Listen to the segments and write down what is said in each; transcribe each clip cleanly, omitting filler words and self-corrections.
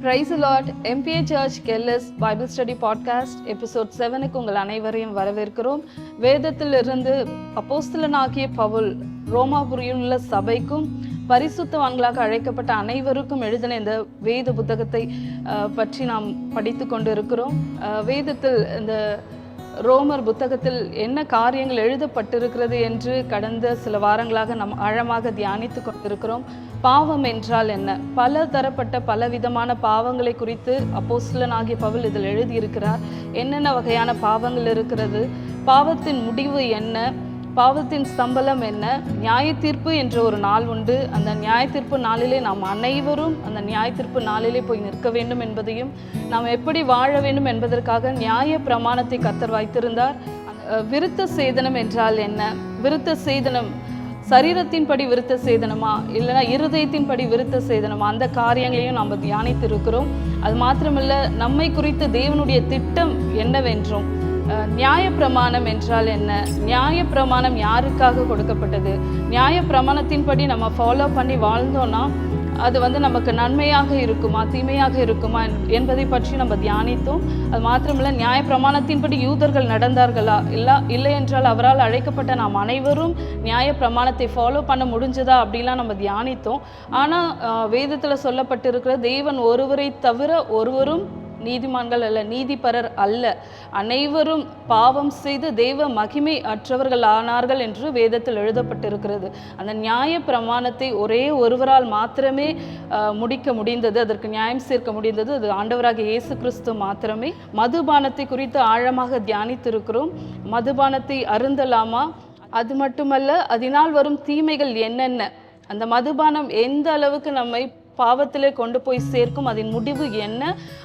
Praise the Lord. MPA Church Kellis Bible Study Podcast episode 7க்கு உங்கள் அனைவரையும் வரவேற்கிறோம். வேதத்திலிருந்து அப்போஸ்தலனாகிய பவுல் ரோமாபுரியில் உள்ள சபைக்கும் பரிசுத்தவான்களாக அழைக்கப்பட்ட அனைவருக்கும் எழுதின இந்த வேத புத்தகத்தை பற்றி நாம் படித்து கொண்டு இருக்கிறோம். வேதத்தில் இந்த ரோமர் புத்தகத்தில் என்ன காரியங்கள் எழுதப்பட்டிருக்கிறது என்று கடந்த சில வாரங்களாக நாம் ஆழமாக தியானித்து கொண்டிருக்கிறோம். பாவம் என்றால் என்ன? பல தரப்பட்ட பல விதமான பாவங்களை குறித்து அப்போஸ்தலனாகிய பவுல் இதில் எழுதியிருக்கிறார். என்னென்ன வகையான பாவங்கள் இருக்கிறது, பாவத்தின் முடிவு என்ன, பாவத்தின் சம்பளம் என்ன, நியாய தீர்ப்பு என்ற ஒரு நாள் உண்டு. அந்த நியாய தீர்ப்பு நாளிலே நாம் அனைவரும் அந்த நியாய தீர்ப்பு நாளிலே போய் நிற்க வேண்டும் என்பதையும், நாம் எப்படி வாழ வேண்டும் என்பதற்காக நியாய பிரமாணத்தை கர்த்தர் வைத்திருந்தார். விருத்த சேதனம் என்றால் என்ன? விருத்த சேதனம் சரீரத்தின்படி விருத்த சேதனமா, இல்லைனா இருதயத்தின்படி விருத்த சேதனமா, அந்த காரியங்களையும் நாம் தியானித்திருக்கிறோம். அது மாத்திரமல்ல, நம்மை குறித்து தேவனுடைய திட்டம் என்னவென்றும், நியாயப்பிரமாணம் என்றால் என்ன, நியாயப்பிரமாணம் யாருக்காக கொடுக்கப்பட்டது, நியாயப்பிரமாணத்தின்படி நம்ம ஃபாலோ பண்ணி வாழ்ந்தோன்னா அது நமக்கு நன்மையாக இருக்குமா தீமையாக இருக்குமா என்பதை பற்றி நம்ம தியானித்தோம். அது மாத்திரமில்ல, நியாயப்பிரமாணத்தின்படி யூதர்கள் நடந்தார்களா, இல்லை என்றால் அவரால் அழைக்கப்பட்ட நாம் அனைவரும் நியாயப்பிரமாணத்தை ஃபாலோ பண்ண முடிஞ்சதா அப்படிலாம் நம்ம தியானித்தோம். ஆனால் வேதத்தில் சொல்லப்பட்டிருக்கிற தேவன் ஒருவரை தவிர ஒருவரும் நீதிமான்கள் அல்ல, நீதிபரர் அல்ல, அனைவரும் பாவம் செய்து தேவ மகிமை அற்றவர்கள் ஆனார்கள் என்று வேதத்தில் எழுதப்பட்டிருக்கிறது. அந்த நியாய பிரமாணத்தை ஒரே ஒருவரால் மாத்திரமே முடிக்க முடிந்தது, அதற்கு நியாயம் சேர்க்க முடிந்தது, அது ஆண்டவராகிய இயேசு கிறிஸ்து மாத்திரமே. மதுபானத்தை குறித்து ஆழமாக தியானித்திருக்கிறோம். மதுபானத்தை அருந்தலாமா, அது மட்டுமல்ல அதனால் வரும் தீமைகள் என்னென்ன, அந்த மதுபானம் எந்த அளவுக்கு நம்மை பாவத்திலே கொண்டு போய் சேர்க்கும், அதன் முடிவு என்ன,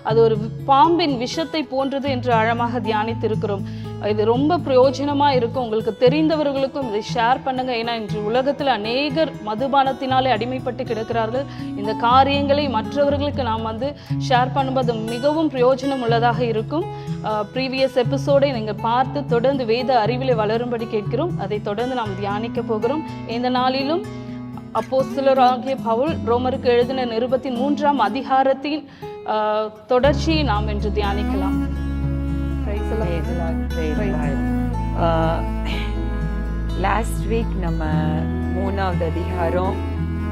அது ஒரு பாம்பின் விஷத்தை போன்றது என்று ஆழமாக தியானித்திருக்கிறோம். இது ரொம்ப பிரயோஜனமாக இருக்கும். உங்களுக்கு தெரிந்தவர்களுக்கும் இதை ஷேர் பண்ணுங்க. ஏன்னா இன்று உலகத்தில் அநேகர் மதுபானத்தினாலே அடிமைப்பட்டு கிடக்கிறார்கள். இந்த காரியங்களை மற்றவர்களுக்கு நாம் ஷேர் பண்ணும்போது மிகவும் பிரயோஜனம் உள்ளதாக இருக்கும். ப்ரீவியஸ் எபிசோடை நீங்கள் பார்த்து தொடர்ந்து வேத அறிவிலே வளரும்படி கேட்கிறோம். அதை தொடர்ந்து நாம் தியானிக்க போகிறோம். இந்த நாளிலும் அப்போஸ்தலராகிய பவுல் ரோமருக்கு எழுதின நிருபத்தின் 3ஆம் அதிகாரத்தின் தொடர்ச்சியை நாம் இன்று தியானிக்கலாம். லாஸ்ட் வீக் நம்ம 3வது அதிகாரம்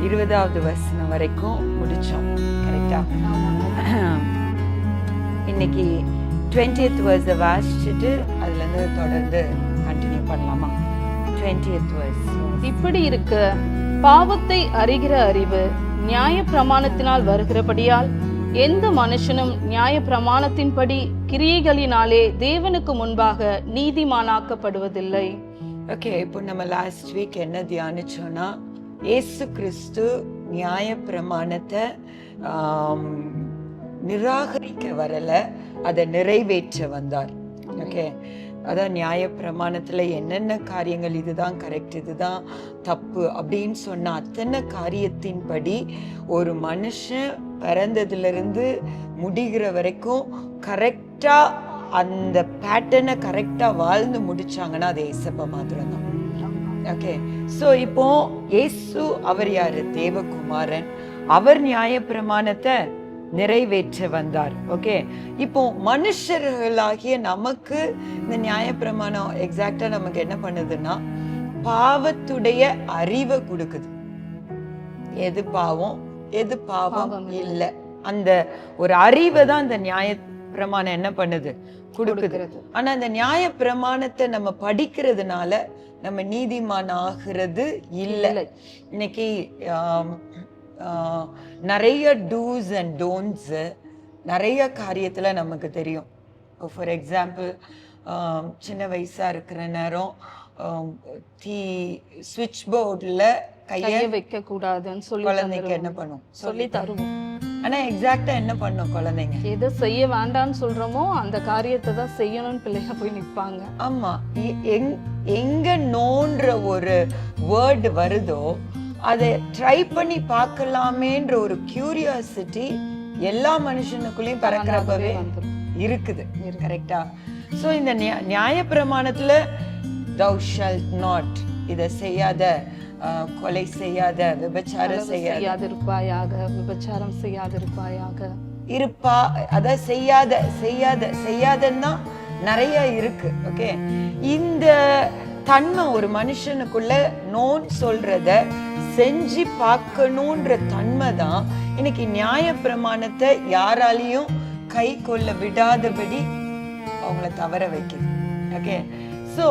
20வது வசனம் வரைக்கும் முடிச்சோம். கரெக்டா? இன்னைக்கு 20th verse வாசிச்சுட்டு அதுல இருந்து தொடர்ந்து கண்டினியூ பண்ணலாமா? 20th verse இப்படி இருக்கு, பாவத்தை அறிகிற அறிவு நியாய பிரமாணத்தினால் வருகிறபடியால் எந்த மனுஷனும் நியாய பிரமாணத்தின்படி கிரியைகளினாலே தேவனுக்கு முன்பாக நீதிமானாக்கப்படுவதில்லை. ஓகே, இப்போ நம்ம லாஸ்ட் வீக் என்ன தியானிச்சோம்னா, இயேசு கிறிஸ்து நியாய பிரமாணத்தை நிராகரிக்க வரல, அதை நிறைவேற்ற வந்தார். ஓகே, அதான் நியாய பிரமாணத்துல என்னென்ன காரியங்கள் இதுதான் கரெக்ட், இதுதான் தப்பு அப்படின்னு சொன்ன அத்தனை காரியத்தின்படி ஒரு மனுஷன் பிறந்ததுல இருந்து முடிகிற வரைக்கும் கரெக்டா அந்த பேட்டர்னை கரெக்டா வாழ்ந்து முடிச்சாங்கன்னா அது ஏசப்பா மாத்திரம் தான். ஓகே, ஸோ இப்போ ஏசு அவர் யாரு? தேவகுமாரன். அவர் நியாய பிரமாணத்தை நிறைவேற்ற வந்தார். ஓகே, இப்போ மனுஷர்களாகிய நமக்கு இந்த நியாயப்பிரமாணம் எக்ஸாக்டா நமக்கு என்ன பண்ணுதுன்னா, பாவத்துடைய அறிவை கொடுக்குது. எது பாவம் எது பாவம் இல்ல, அந்த ஒரு அறிவை தான் இந்த நியாய பிரமாணம் என்ன பண்ணுது? கொடுக்குது. ஆனா அந்த நியாய பிரமாணத்தை நம்ம படிக்கிறதுனால நம்ம நீதிமான் ஆகிறது இல்லை. இன்னைக்கு நிறைய டூஸ் அண்ட் டோன்ட்ஸ் நிறைய காரியத்தில் நமக்கு தெரியும். ஃபார் எக்ஸாம்பிள், சின்ன வயசாக இருக்கிற நேரம் ஸ்விட்ச் போர்டில் கையை வைக்கக்கூடாதுன்னு சொல்லி குழந்தைக்கு என்ன பண்ணும்? சொல்லி தருவோம். ஆனால் எக்ஸாக்டாக என்ன பண்ணும் குழந்தைங்க? எதை செய்ய வேண்டாம்னு சொல்கிறோமோ அந்த காரியத்தை தான் செய்யணும்னு பிள்ளைங்க போய் நிற்பாங்க. ஆமாம், எங்கே நோன்ற ஒரு வேர்டு வருதோ அதை ட்ரை பண்ணி பார்க்கலாமேன்ற ஒரு கியூரியாசிட்டி எல்லா மனுஷனுக்குள்ளேயும் பறக்கிறப்பவே இருக்குது. கரெக்டா? ஸோ இந்த நியாய பிரமாணத்துல thou shalt not, இதை செய்யாத, கொலை செய்யாத, விபச்சாரம் செய்யாதிருப்பாயாக, விபச்சாரம் செய்யாதிருப்பாயாக, இருப்பா, அத செய்யாதன்னா நிறைய இருக்கு. ஓகே, இந்த தன்மை ஒரு மனுஷனுக்குள்ள நோன் சொல்றத செஞ்சு பார்க்கணுன்ற தன்மை தான் இன்னைக்கு நியாய பிரமாணத்தை யாராலையும் கை கொள்ள விடாதபடி அவங்கள தவற வைக்குது. ஓகே, சோ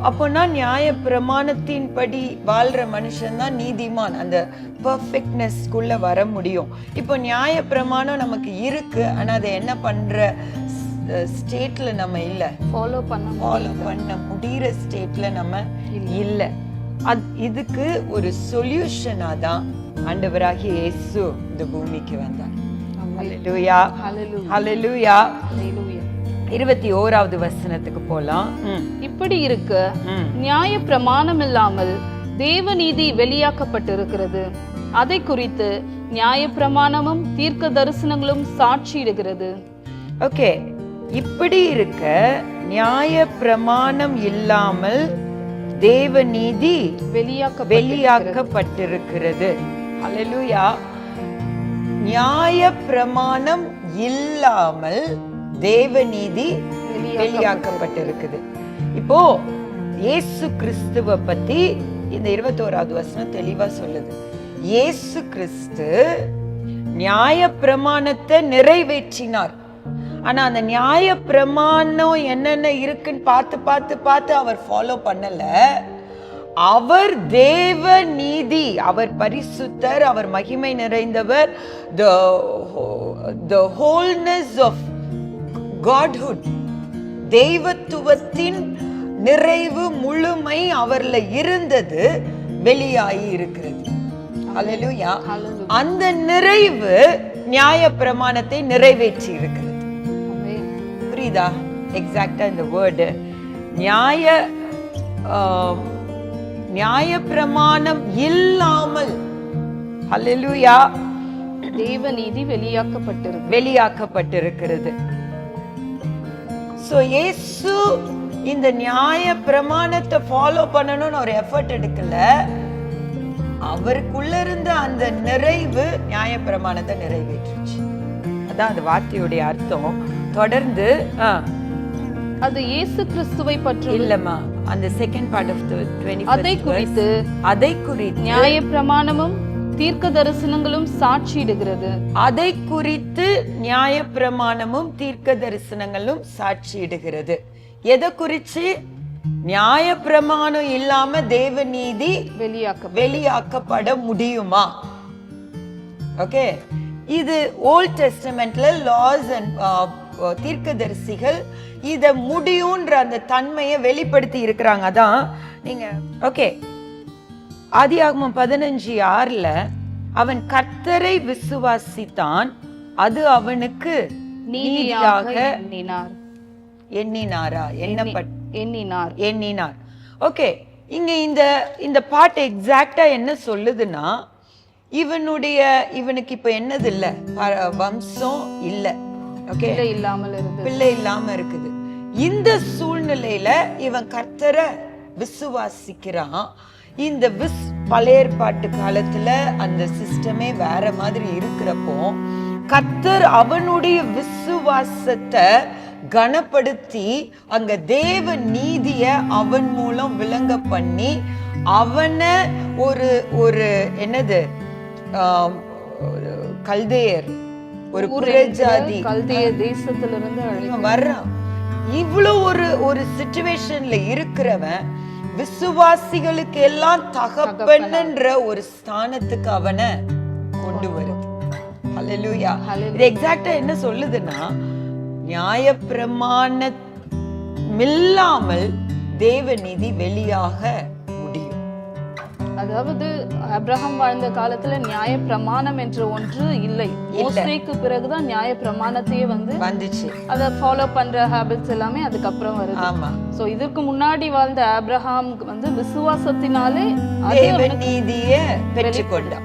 அப்போனா நியாய பிரமாணத்தின் படி வாழ்ற மனுஷன் தான் நீதிமான், அந்த பர்ஃபெக்ட்னஸ்க்குள்ள வர முடியும். இப்போ நியாய பிரமாணம் நமக்கு இருக்கு, ஆனா அதை என்ன பண்ற ஸ்டேட்ல நம்ம இல்ல, ஃபாலோ பண்ண முடிகிற ஸ்டேட்ல நம்ம இல்ல. இதுக்கு ஒரு சொல்யூஷனா தான் ஆண்டவராகிய இயேசு இந்த பூமிக்கு வந்தார். ஹல்லேலூயா, ஹல்லேலூயா. 21வது வசனத்துக்கு போலாம். இப்படி இருக்க நியாய பிரமாணம் இல்லாமல் தேவநீதி வெளியாக்கப்பட்டிருக்கிறது. அதை குறித்து நியாய பிரமாணமும் தீர்க்க தரிசனங்களும் சாட்சியிடுகிறது. ஓகே, இப்படி இருக்க நியாய பிரமாணம் இல்லாமல் தேவநீதி வெளியாக்கப்பட்டிருக்கிறது. ஹல்லேலூயா. நியாய பிரமாணம் இல்லாமல் தேவநீதி வெளியாக்கப்பட்டிருக்குது. இப்போ இயேசு கிறிஸ்துவ பத்தி இந்த 21வது வசனம் தெளிவா சொல்லுது. இயேசு கிறிஸ்து நியாய பிரமாணத்தை நிறைவேற்றினார். ஆனா அந்த நியாய பிரமாணம் என்னென்ன இருக்குன்னு பார்த்து அவர் ஃபாலோ பண்ணல. அவர் தேவ நீதி, அவர் பரிசுத்தர், அவர் மகிமை நிறைந்தவர். the wholeness of godhood, தெய்வத்துவத்தின் நிறைவு முழுமை அவர்ல இருந்தது, வெளியாகி இருக்கிறது. ஹல்லேலூயா. அந்த நிறைவு நியாய பிரமாணத்தை நிறைவேற்றி இருக்கிறது. புரியுதா? எக்ஸாக்டா இந்த வேர்டு நியாய பிரமாணம் இல்லாமல், ஹல்லேலூயா, தேவநீதி வெளியாக்கப்பட்டிருக்கிறது. சோ இயேசு இந்த நியாய பிரமாணத்தை ஃபாலோ பண்ணணும்னு ஒரு எஃபர்ட் எடுக்கல. அவருக்குள்ள இருந்த அந்த நிறைவு நியாய பிரமாணத்தை நிறைவேற்றுச்சு. அதான் அந்த வார்த்தையுடைய அர்த்தம். தொடர்ந்து அது இயேசு கிறிஸ்துவை பற்றி இல்லம்மா, அந்த second part of the 21st அதை குறித்து நியாய பிரமாணமும் தீர்க்க தரிசனங்களும் சாட்சியிடுகிறது. அதை குறித்து நியாய பிரமாணமும் தீர்க்க தரிசனங்களும் சாட்சியிடுகிறது. எதை குறிச்சு? நியாய பிரமாணம் இல்லாம தேவநீதி வெளியாக்கப்பட முடியுமா? ஓகே, இது ஓல்ட் டெஸ்டமெண்ட்ல லாஸ் அண்ட் தீர்க்கதரிசிகள் இத முடியும்ன்ற அந்த தன்மையை வெளிப்படுத்தி இருக்கிறாங்க. அதான் நீங்க ஓகே, ஆதியாகமம் 15:6 அவன் கர்த்தரை விசுவாசித்தான், அது அவனுக்கு நீதியாக எண்ணினார். ஓகே, இங்க இந்த பாட்டு எக்ஸாக்டா என்ன சொல்லுதுன்னா, இவனுக்கு இப்ப என்னது இல்ல, வம்சம் இல்ல. ஓகே, பிள்ளை இல்லாம இருக்குது. இந்த சூழ்நிலையில இவன் கர்த்தரை விசுவாசிக்கிறான். இந்த பழைய ஏற்பாட்டு காலத்துல அந்த சிஸ்டமே வேற மாதிரி இருக்கிறப்போ கர்த்தர் அவனுடைய விசுவாசத்தை கனப்படுத்தி அங்க தேவ நீதிய அவன் மூலம் விளங்க பண்ணி அவனை ஒரு என்னது கல்தேயர், ஒரு புறஜாதி தேசத்திலிருந்து வர்றான். இவ்வளவு ஒரு சிச்சுவேஷன்ல இருக்கிறவன் விசுவாசிகளுக்கு எல்லாம் தகப்பன்ன்ற ஒரு ஸ்தானத்துக்கு அவனை கொண்டு வருது. ஹல்லேலூயா. இது எக்ஸாக்ட்டா என்ன சொல்லுதுன்னா, நியாய பிரமாணமில்லாமல் தேவநீதி வெளியாக முடியும். அதாவது ஆபிரகாம் வாழ்ந்த காலத்துல நியாய பிரமாணம் என்ற ஒன்று இல்லை. மோசேக்கு பிறகுதான் நியாய பிரமாணத்தையே வந்துச்சு. அத ஃபாலோ பண்ற ஹாபிட்ஸ் எல்லாமே அதுக்கப்புறம் வருது. ஆமா. சோ இதுக்கு முன்னாடி வாழ்ந்த ஆபிரகாம் விசுவாசத்தினாலே தேவநீதியை பெற்றுக்கொண்டார்.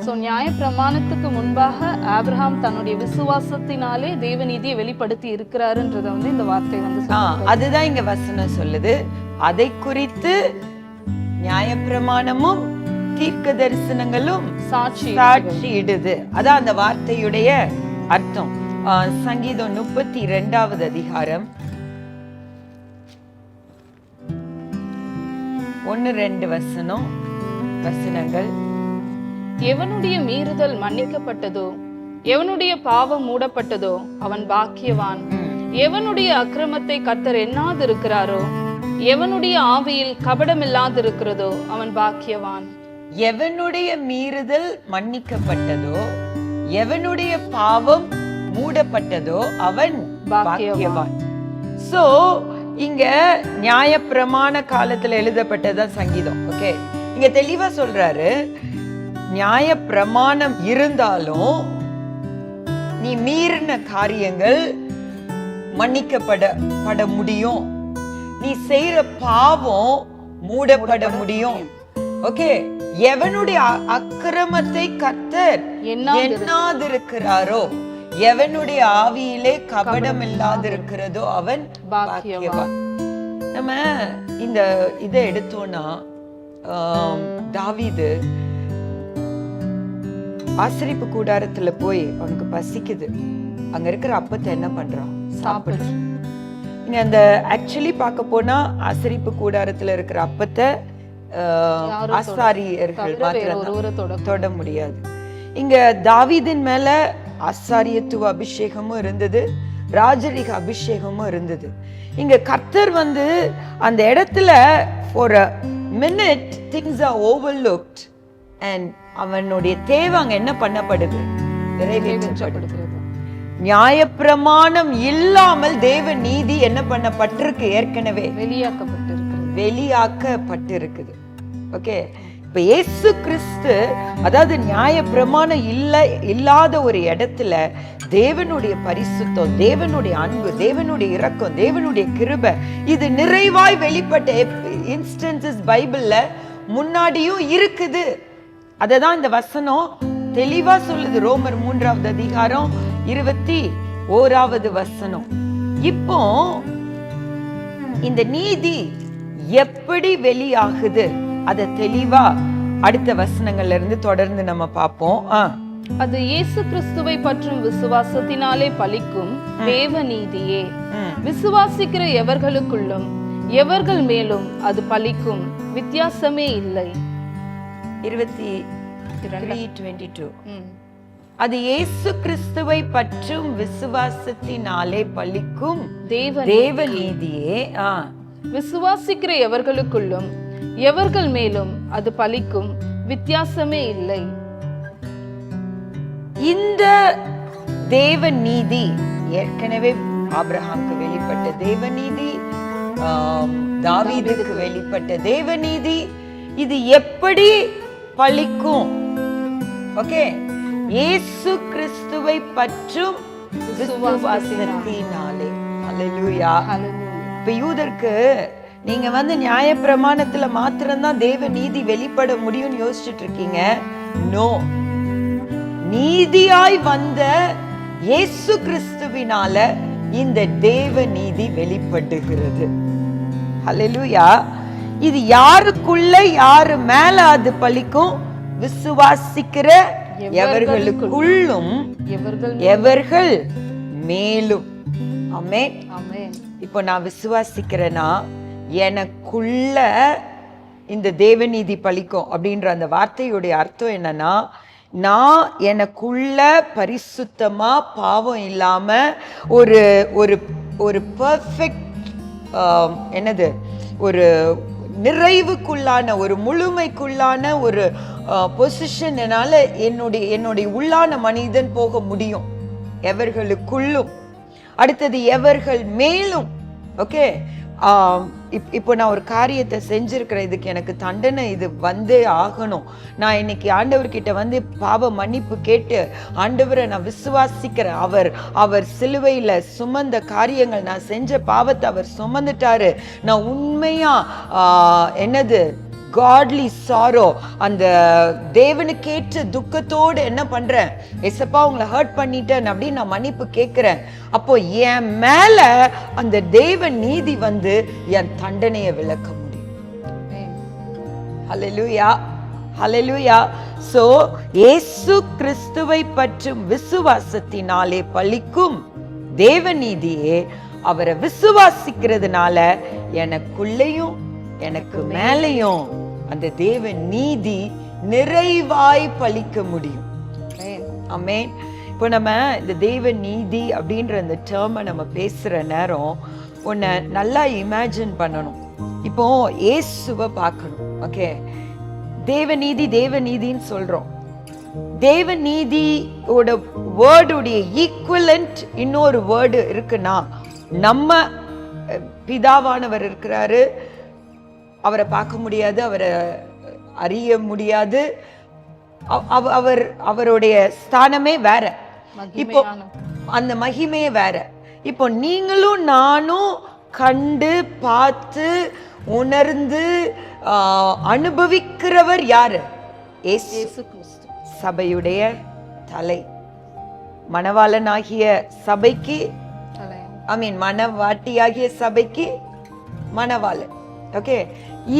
சோ நியாய பிரமாணத்துக்கு முன்பாக ஆபிரகாம் தன்னுடைய விசுவாசத்தினாலே தேவநீதியை வெளிப்படுத்தி இருக்கிறாருன்றத இந்த வார்த்தை அதுதான் இங்க வசனம் சொல்லுது. அதை குறித்து நியாய பிரமாணமும் தீர்க்க தரிசனங்களும் சாட்சியிடுது. அதான் அந்த வார்த்தையுடைய அர்த்தம். சங்கீதம் 32வது அதிகாரம் 1-2 வசனங்கள். எவனுடைய மீறுதல் மன்னிக்கப்பட்டதோ, எவனுடைய பாவம் மூடப்பட்டதோ அவன் பாக்கியவான். எவனுடைய அக்கிரமத்தை கர்த்தர் எண்ணாதிருக்கிறாரோ, எவனுடைய ஆவியில் கபடமில்லாதிருக்கிறதோ அவன் பாக்கியவான். எவனுடைய மீறுதல் மன்னிக்கப்பட்டதோ, எவனுடைய பாவம் மூடப்பட்டதோ அவன் பாக்கியவான். சோ இங்க நியாயப்பிரமாண காலத்துல எழுதப்பட்டதான் சங்கீதம். ஓகே, இங்க தெளிவா சொல்றாரு, நியாயப்பிரமாணம் இருந்தாலும் நீ மீறின காரியங்கள் மன்னிக்கப்பட முடியும், நீ செய்யற பாவம் மூடப்பட முடியும். ஓகே, எவனுடைய அக்கிரமத்தை கர்த்தர் எண்ணாதிருக்கிறாரோ, எவனுடைய ஆவியிலே கபடம் இல்லாதிருக்கிறதோ அவன் பாக்கியவான். நம்ம இந்த இதை எடுத்தோம்னா, தாவீது ஆசரிப்பு கூடாரத்துல போய் அவனுக்கு பசிக்குது, அங்க இருக்கிற அப்பத்தை என்ன பண்றான்? சாப்பிடு. இங்க அந்த ஆக்சுவலி பார்க்க போனா ஆசரிப்பு கூடாரத்துல இருக்கிற அப்பத்தை ஆசாரியர்கள் மாத்திரம் தொட முடியாது. இங்க தாவீதின் மேல ஆசாரியத்துவ அபிஷேகமும் இருந்தது, ராஜரிக அபிஷேகமும் இருந்தது. இங்க கர்த்தர் அந்த இடத்துல for a minute things are overlooked and அவனுடைய தேவை அங்க என்ன பண்ணப்படுது? நிறைவேற்றப்படுகிறது. நியாயப்பிரமாணம் இல்லாமல் தேவ நீதி என்ன பண்ணப்பட்டிருக்கு? ஏற்கனவே வெளியாக்கப்பட்டிருக்குது. ஓகே, இப்ப இயேசு கிறிஸ்து, அதாவது நியாயப்பிரமாணம் இல்லாத ஒரு இடத்துல தேவனுடைய பரிசுத்தம், தேவனுடைய அன்பு, தேவனுடைய இரக்கம், தேவனுடைய கிருபை இது நிறைவாய் வெளிப்பட்ட இன்ஸ்டன்சஸ் பைபிள்ல முன்னாடியும் இருக்குது. அததான் இந்த வசனம் தெளிவா சொல்லுது. ரோமர் 3வது அதிகாரம் 21வது வசனம். இப்போ இந்த நீதி எப்படி வெளியாகுது அத தெளிவா அடுத்த வசனங்கள்ல இருந்து தொடர்ந்து நம்ம பார்ப்போம். அது இயேசு கிறிஸ்துவை பற்றும் விசுவாசத்தினாலே பலிக்கும் தேவ நீதியே. விசுவாசிக்கிற எவர்களுக்குள்ளும் எவர்கள் மேலும் அது பலிக்கும், வித்தியாசமே இல்லை. 23:22. அது இயேசு கிறிஸ்துவை பற்றும் விசுவாசத்தினாலே பலிக்கும் தேவ நீதியே. விசுவாசிக்கிற எவர்களுக்குள்ளும் எவர்கள் மேலும் அது பலிக்கும், வித்தியாசமே இல்லை. இந்த தேவ நீதி ஏற்கனவே ஆபிரகாமுக்கு வெளிப்பட்ட தேவ நீதி, தாவீதுக்கு வெளிப்பட்ட தேவ நீதி, இது எப்படி பலிக்கும்? ஓகே, இயேசு கிறிஸ்துவை பற்றும் விசுவாசத்தினாலே. ஹல்லேலூயா. இப்ப யூதருக்கு நீங்க நியாயப்பிரமாணத்துல மாத்திரம்தான் தேவ நீதி வெளிப்பட முடியும்னு யோசிச்சுட்டு இருக்கீங்க. நோ, நீதியாய் வந்த இயேசு கிறிஸ்துவினால இந்த தேவ நீதி வெளிப்படுகிறது. ஹல்லேலூயா. இது யாருக்குள்ள யாரு மேல அது பலிக்கும்? விசுவாசிக்கிற எவர்களுக்குள்ளும் எவர்கள் மேலும். ஆமென். இப்போ நான் விசுவாசிக்கிறேன்னா எனக்குள்ள இந்த தேவநீதி பலிக்கும் அப்படின்ற அந்த வார்த்தையுடைய அர்த்தம் என்னன்னா, நான் எனக்குள்ள பரிசுத்தமா பாவம் இல்லாம ஒரு ஒரு ஒரு பெர்ஃபெக்ட் என்னது ஒரு நிறைவுக்குள்ளான ஒரு முழுமைக்குள்ளான ஒரு பொசிஷன் என்னால என்னுடைய உள்ளான மனிதன் போக முடியும். எவர்களுக்குள்ளும், அடுத்தது எவர்கள் மேலும். ஓகே, இப்போ நான் ஒரு காரியத்தை செஞ்சிருக்கிறேன், இதுக்கு எனக்கு தண்டனை இது வந்தே ஆகணும். நான் இன்னைக்கு ஆண்டவர்கிட்ட பாவ மன்னிப்பு கேட்டு, ஆண்டவரை நான் விசுவாசிக்கிறேன், அவர் சிலுவையில சுமந்த காரியங்கள், நான் செஞ்ச பாவத்தை அவர் சுமந்துட்டாரு, நான் உண்மையா என்னது காட்லி சாரோ, அந்த தேவனுக்கேற்ற துக்கத்தோடு என்ன பண்றேன், எசப்பா உங்களை ஹர்ட் பண்ணிட்டேன் அப்படின்னு நான் மன்னிப்பு கேட்கிறேன். அப்போ என் மேல அந்த தேவ நீதி என் தண்டனையை விளக்க முடியும். ஹல்லேலூயா, ஹல்லேலூயா. சோ இயேசு கிறிஸ்துவை பற்றும் விசுவாசத்தினாலே பலிக்கும் தேவநீதியே அவரை விசுவாசிக்கிறதுனால எனக்குள்ளேயும் எனக்கு மேலேயும் அந்த தேவ நீதி நிறைவாய் பலிக்க முடியும். ஆமென். இப்போ நம்ம இந்த தேவ நீதி அப்படின்ற அந்த டேர்மை நம்ம பேசுற நேரம் உன்னை நல்லா இமேஜின் பண்ணணும். இப்போ இயேசுவை பார்க்கணும். ஓகே, தேவநீதி தேவநீதின்னு சொல்றோம். தேவநீதியோட வேர்டுடைய ஈக்குவலண்ட் இன்னொரு வேர்டு இருக்குன்னா, நம்ம பிதாவானவர் இருக்கிறாரு, அவரை பார்க்க முடியாது, அவரை அறிய முடியாது, அவருடைய ஸ்தானமே வேற. இப்போ அந்த மகிமையே வேற. இப்போ நீங்களும் நானும் கண்டு பார்த்து உணர்ந்து அனுபவிக்கிறவர் யாரு? இயேசு கிறிஸ்து, சபையுடைய தலை. மணவாளனாகிய சபைக்கு மணவாட்டியாகிய சபைக்கு மணவாளன். ஓகே,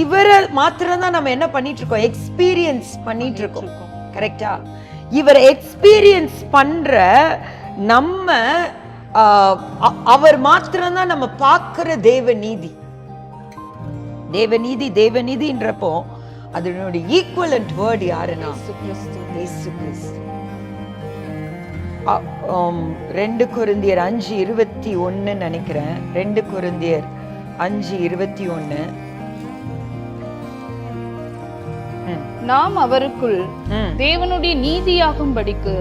இவரை மாத்திரம் தான் நம்ம என்ன பண்ணிட்டு இருக்கோம்? எக்ஸ்பீரியன்ஸ் பண்ணிட்டு இருக்கோம். கரெக்டா? இவரை எக்ஸ்பீரியன்ஸ் பண்ற நம்ம அவர் மாத்திரம் தான் நம்ம பார்க்கிற தேவநீதி. தேவநீதி தேவநீதின்றப்போ அதனுடைய ஈக்குவலண்ட் வேர்ட் யாருன்னா இயேசு கிறிஸ்து. 2 கொரிந்தியர் 5:21 நினைக்கிறேன். 2 கொரிந்தியர் 5:21. நாம் அவருக்குள் தேவனுடைய நீதியாகும்படிக்கு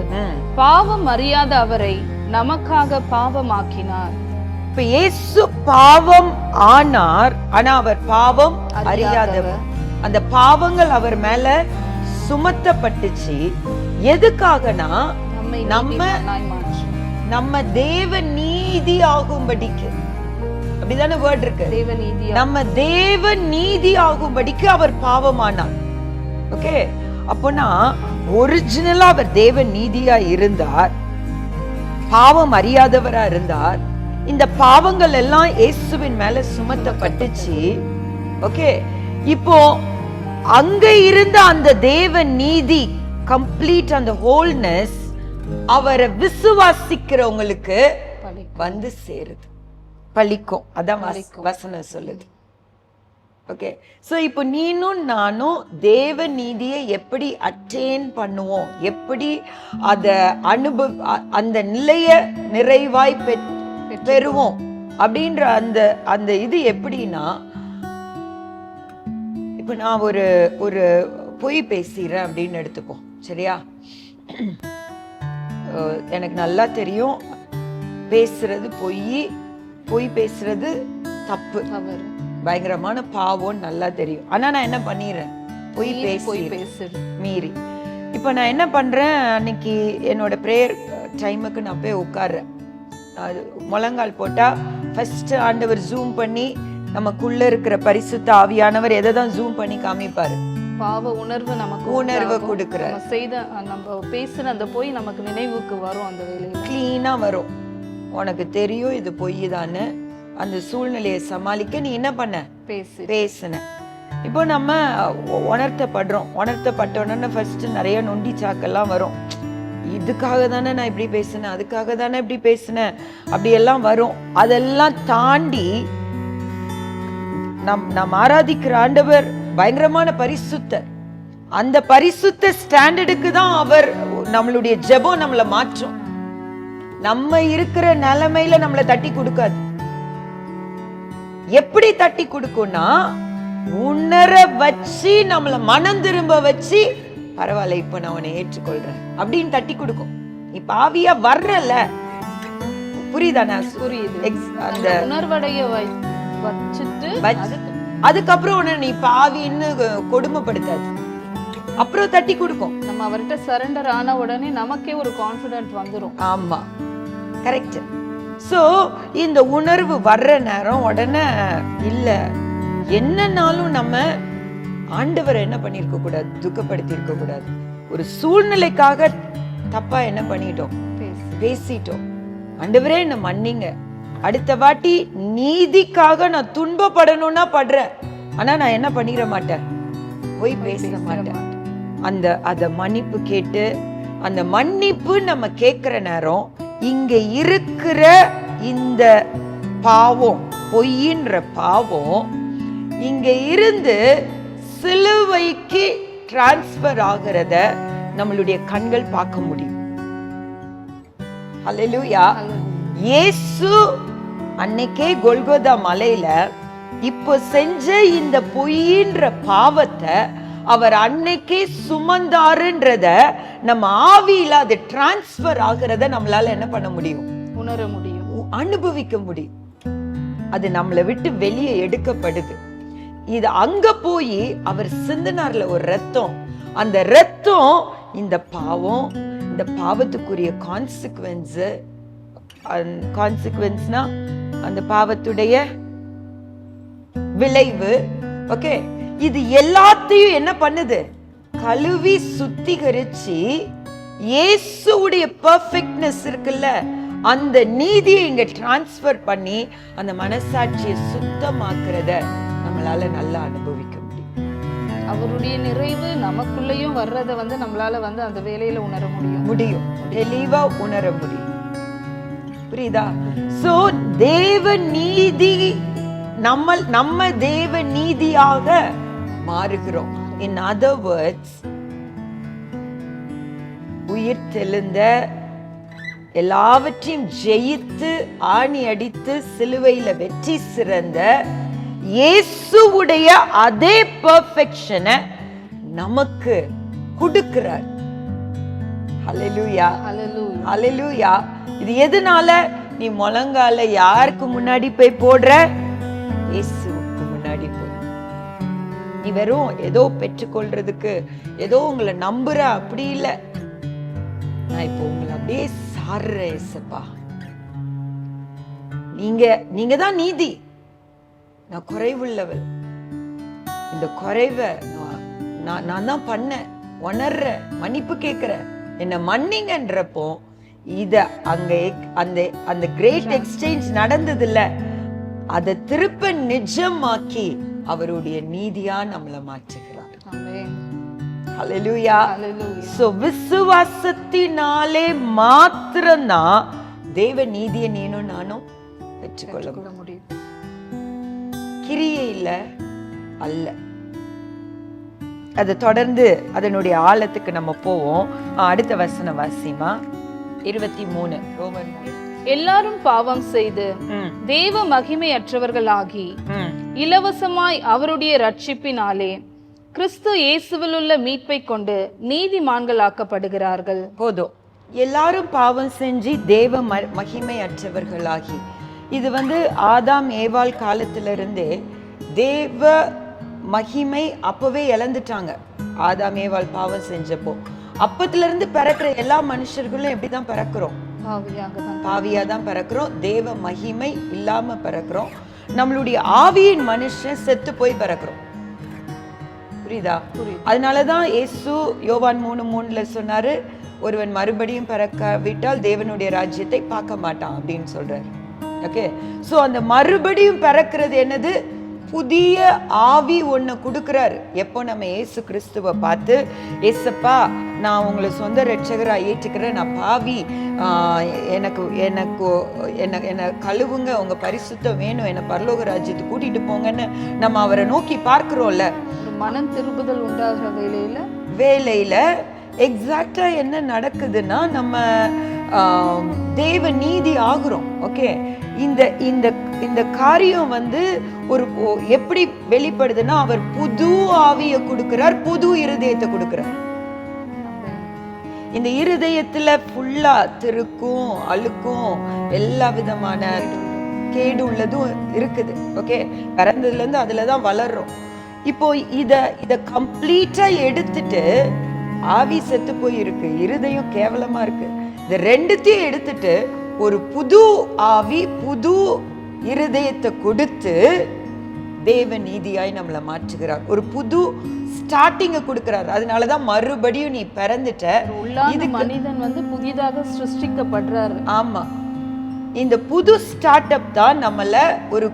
பாவம் அறியாத அவரை நமக்காக பாவமாக்கினார். இப்ப இயேசு பாவம் ஆனார், ஆனா அவர் பாவம் அறியாதவர். அந்த பாவங்கள் அவர் மேல சுமத்தப்பட்டுச்சு. எதுக்காகனா நம்ம தேவ நீதி ஆகும்படிக்கு. அப்படிதானே வேர்ட் இருக்கு. நம்ம தேவ நீதி ஆகும்படிக்கு அவர் பாவமானார். ஓகே, அப்போனா ஒரிஜினலா அவர் தேவ நீதியா இருந்தார், பாவம் அறியாதவரா இருந்தார். இந்த பாவங்கள் எல்லாம் இயேசுவின் மேல சுமத்தப்பட்டுச்சு. ஓகே, இப்போ அங்க இருந்த அந்த தேவ நீதி கம்ப்ளீட், அந்த ஹோல்னஸ் அவரை விசுவாசிக்கிறவங்களுக்கு வந்து சேருது, பலிக்கும். அதான் வசனம் சொல்லுது. ஓகே, சோ இப்போ நீனும் நானும் தேவ நீதியை எப்படி அட்டெயின் பண்ணுவோம், எப்படி அத அந்த நிலைய நிறைவாய் பெறுவோம் அப்படின்ற அந்த இது எப்படின்னா, இப்ப நான் ஒரு பொய் பேசுறேன் அப்படின்னு எடுத்துப்போம். சரியா? எனக்கு நல்லா தெரியும் பேசுறது பொய் பேசுறது தப்பு, பயங்கரமான பாவம் நல்லா தெரியும். ஆனா நான் என்ன பண்ணிடுறேன்? பொய் பேசு மீறி. இப்ப நான் என்ன பண்றேன்? அன்னைக்கு என்னோட பிரேயர் டைமுக்கு நான் போய் உட்கார்றேன். முழங்கால் போட்டா ஃபர்ஸ்ட் ஆண்டவர் ஜூம் பண்ணி நமக்குள்ள இருக்கிற பரிசுத்த ஆவியானவர் எதை தான் ஜூம் பண்ணி காமிப்பாரு? பாவ உணர்வு நமக்கு உணர்வு கொடுக்கிறார். நம்ம பேசுற அந்த பொய் நமக்கு நினைவுக்கு வரும். அந்த வேலையில கிளீனா வரும். உனக்கு தெரியும் இது பொய் தானே. அந்த சூழ்நிலையை சமாளிக்க நீ என்ன பண்ண? பேசுன. இப்போ நம்ம உணர்த்தப்பட்ட உடனே ஃபர்ஸ்ட் நிறைய நொண்டி சாக்கெல்லாம் வரும். இதுக்காக தானே நான் இப்படி பேசினேன், அதுக்காக தானே இப்படி பேசினேன், அப்படி எல்லாம் வரும். அதெல்லாம் தாண்டி நாம் ஆராதிக்கிற ஆண்டவர் பயங்கரமான பரிசுத்தர். அந்த பரிசுத்த ஸ்டாண்டர்டுக்கு தான் அவர் நம்மளுடைய ஜெபம் நம்மளை மாற்றும். நம்ம இருக்கிற நிலைமையில நம்மளை தட்டி கொடுக்காது. எப்படி தட்டி கொடுக்கும்னா, உணர வச்சு நம்மளை மனம் திரும்ப வச்சு, பரவாயில்ல இப்ப நான் உன்னை ஏற்றுக்கொள்றேன் அப்படின்னு தட்டி கொடுக்கும். நீ பாவியா வர்றல, புரியுதானே? புரியுது. அந்த உணர்வடைய வச்சுட்டு அதுக்கப்புறம் உன்னை நீ பாவின்னு கொடுமைப்படுத்தாது, அப்புறம் தட்டி கொடுக்கும். நம்ம அவர்கிட்ட சரண்டர் ஆன உடனே நமக்கே ஒரு கான்ஃபிடென்ட் வந்துரும். ஆமா, கரெக்ட். சோ இந்த உணர்வு வர்ற நேரம் உடனே இல்ல, என்னன்னாலும் நம்ம ஆண்டவரை என்ன பண்ணிருக்க கூடாது? துக்கப்படுத்தி இருக்க கூடாது. ஒரு சூழ்நிலைக்காக தப்பா என்ன பண்ணிட்டோம்? பேசிட்டோம். ஆண்டவரே என்ன மன்னிங்க, அடுத்த வாட்டி நீதிக்காக நான் துன்பப்படணும்னா படுறேன், ஆனா நான் என்ன பண்ணிட மாட்டேன்? போய் பேச மாட்டேன். அத மன்னிப்பு கேட்டு, அந்த மன்னிப்பு நம்ம கேட்கிற நேரம் இங்க இருக்கிற இந்த பாவம், பொய்ன்ற பாவம் இங்க இருந்து சிலுவைக்கு டிரான்ஸ்பர் ஆகிறத நம்மளுடைய கண்கள் பார்க்க முடியும். ஹல்லேலூயா. இயேசு அன்னைக்கே கொல்கொதா மலையில இப்போ செஞ்ச இந்த பொய்ன்ற பாவத்தை அவர் அன்னைக்கே சுமந்தாருன்றத நம்ம ஆவியில அது டிரான்ஸ்பர் ஆகிறத நம்மளால என்ன பண்ண முடியும்? உணர முடியும், அனுபவிக்க முடியும். அது நம்மளை விட்டு வெளியே எடுக்கப்படுது. இது அங்க போய் அவர் சிந்தினார்ல ஒரு ரத்தம், அந்த ரத்தம் இந்த பாவம், இந்த பாவத்துக்குரிய கான்சிக்வன்ஸ்னா அந்த பாவத்துடைய விளைவு. ஓகே, இது எல்லாத்தையும் என்ன பண்ணுது? கழுவி சுத்திகரிச்சு இயேசுவுடைய பெர்ஃபெக்ட்னஸ் இருக்குல்ல, அந்த நீதியை இங்க டிரான்ஸ்பர் பண்ணி அந்த மனசாட்சியை சுத்தமாக்குறத நம்மளால நல்லா அனுபவிக்க முடியும். அவருடைய நிறைவு நமக்குள்ளேயும் வர்றத நம்மளால அந்த வேலையில உணர முடியும், தெளிவா உணர முடியும். புரியுதா? சோ தேவ நீதி, நம்ம தேவ நீதியாக மாறுகிறோம். இன் அதர் வேர்ட்ஸ், உயிர் தெழுந்த, எல்லாவற்றையும் ஜெயித்து ஆணி அடித்து சிலுவையில வெற்றி சிறந்த இயேசுவுடைய அதே பெர்ஃபெக்ஷனை நமக்கு கொடுக்கிறார். ஹல்லேலூயா, ஹல்லேலூயா. இது எதனால? நீ முழங்கால யாருக்கு முன்னாடி போய் போடுற? இயேசுவுக்கு முன்னாடி போய். நீ வெறும் ஏதோ பெற்றுக்கொள்றதுக்கு, ஏதோ உங்களை நம்புற அப்படி இல்லை. நான் இப்போ உங்களை அப்படியே சார்ற இயேசப்பா, நீங்க தான் நீதி, நான் குறைவுள்ளவள், இந்த குறைவை நான் தான் பண்ண உணர்ற, மன்னிப்பு கேட்கிற, என்ன மன்னிங்கன்றப்போ இத அங்க அந்த கிரேட் எக்ஸ்சேஞ்ச் நடந்தது இல்ல, அதை திருப்ப நிஜமாக்கி அவருடைய நீதியா நம்மளை மாற்றுகிறார். ஹல்லேலூயா. சோ விசுவாசத்தினாலே மாத்திரம்தான் தேவ நீதியை நீனும் நானும் பெற்றுக்கொள்ள முடியும், கிரியையில அல்ல. அது தொடர்ந்து அதனுடைய ஆழத்துக்கு நம்ம போவோம். அடுத்த வசனம் வாசிமா, 23 ரோமன். எல்லாரும் பாவம் செய்து தேவ மகிமையற்றவர்களாகி இலவசமாய் அவருடைய ரட்சிப்பினாலே கிறிஸ்து இயேசுவில் உள்ள மீட்பை கொண்டு நீதிமான்கள் ஆக்கப்படுகிறார்கள். போதும். எல்லாரும் பாவம் செஞ்சு தேவ மகிமையற்றவர்களாகி, இது ஆதாம் ஏவாள் காலத்திலிருந்தே தேவ மகிமை அப்பவே இழந்துட்டாங்க. ஆதாம் ஏவாள் பாவம் செஞ்சப்போ அப்பத்துல இருந்து பிறக்கிற எல்லா மனுஷர்களும் எப்படிதான் பிறக்கிறோம்? பாவியா தான் பிறக்கிறோம். தேவ மகிமை இல்லாம பிறக்கிறோம். நம்மளுடைய ஆவியின் மனுஷன் செத்து போய் பிறக்கிறோம். புரியுதா? அதனாலதான் இயேசு யோவான் 3:3 சொன்னாரு, ஒருவன் மறுபடியும் பிறக்காவிட்டால் தேவனுடைய ராஜ்யத்தை பார்க்க மாட்டான் அப்படின்னு சொல்றாரு. ஓகே, சோ அந்த மறுபடியும் பிறக்கிறது என்னது? புதிய ஆவி ஒண்ணு கொடுக்கிறாரு. எப்போ நம்ம இயேசு கிறிஸ்துவை பார்த்து, ஏசப்பா நான் உங்களை சொந்த ரட்சகரா ஏற்றுக்கிறேன், நான் பாவி, எனக்கு எனக்கு என்ன கழுவுங்க, உங்க பரிசுத்தம் வேணும், என்ன பரலோக ராஜ்யத்துக்கு கூட்டிட்டு போங்கன்னு நம்ம அவரை நோக்கி பார்க்கிறோம்ல, மனம் திரும்புதல் உண்டாகிற வேலையில எக்ஸாக்டா என்ன நடக்குதுன்னா நம்ம தேவ நீதி ஆகுறோம். ஓகே, இந்த காரியம் ஒரு எப்படி வெளிப்படுதுன்னா, அவர் புது ஆவியை கொடுக்கிறார், புது இருதயத்தை கொடுக்கிறார். இந்த இருதயத்துல ஃபுல்லா திருக்கும் அழுக்கும் எல்லா விதமான கேடு உள்ளதும் இருக்குது. ஓகே, பிறந்ததுல இருந்து அதுலதான் வளர்றோம். இப்போ இத கம்ப்ளீட்டா எடுத்துட்டு, ஆவி செத்து போய் இருக்கு, இருதயம் கேவலமா இருக்கு, இந்த ரெண்டுத்தையும் எடுத்துட்டு ஒரு புது ஆவி புது இருதயத்தை கொடுத்து தேவ நீதியாய் நம்மளை மாற்றுகிறார். ஒரு புது ஸ்டார்டிங்க கொடுக்கிறார். அதனாலதான் மறுபடியும் நீ பிறந்துட்ட, இது மனிதன் புதிதாக சிருஷ்டிக்கப்படுறாரு. ஆமா, இந்த புது ஸ்டார்ட் அப் தான் நம்மள ஒரு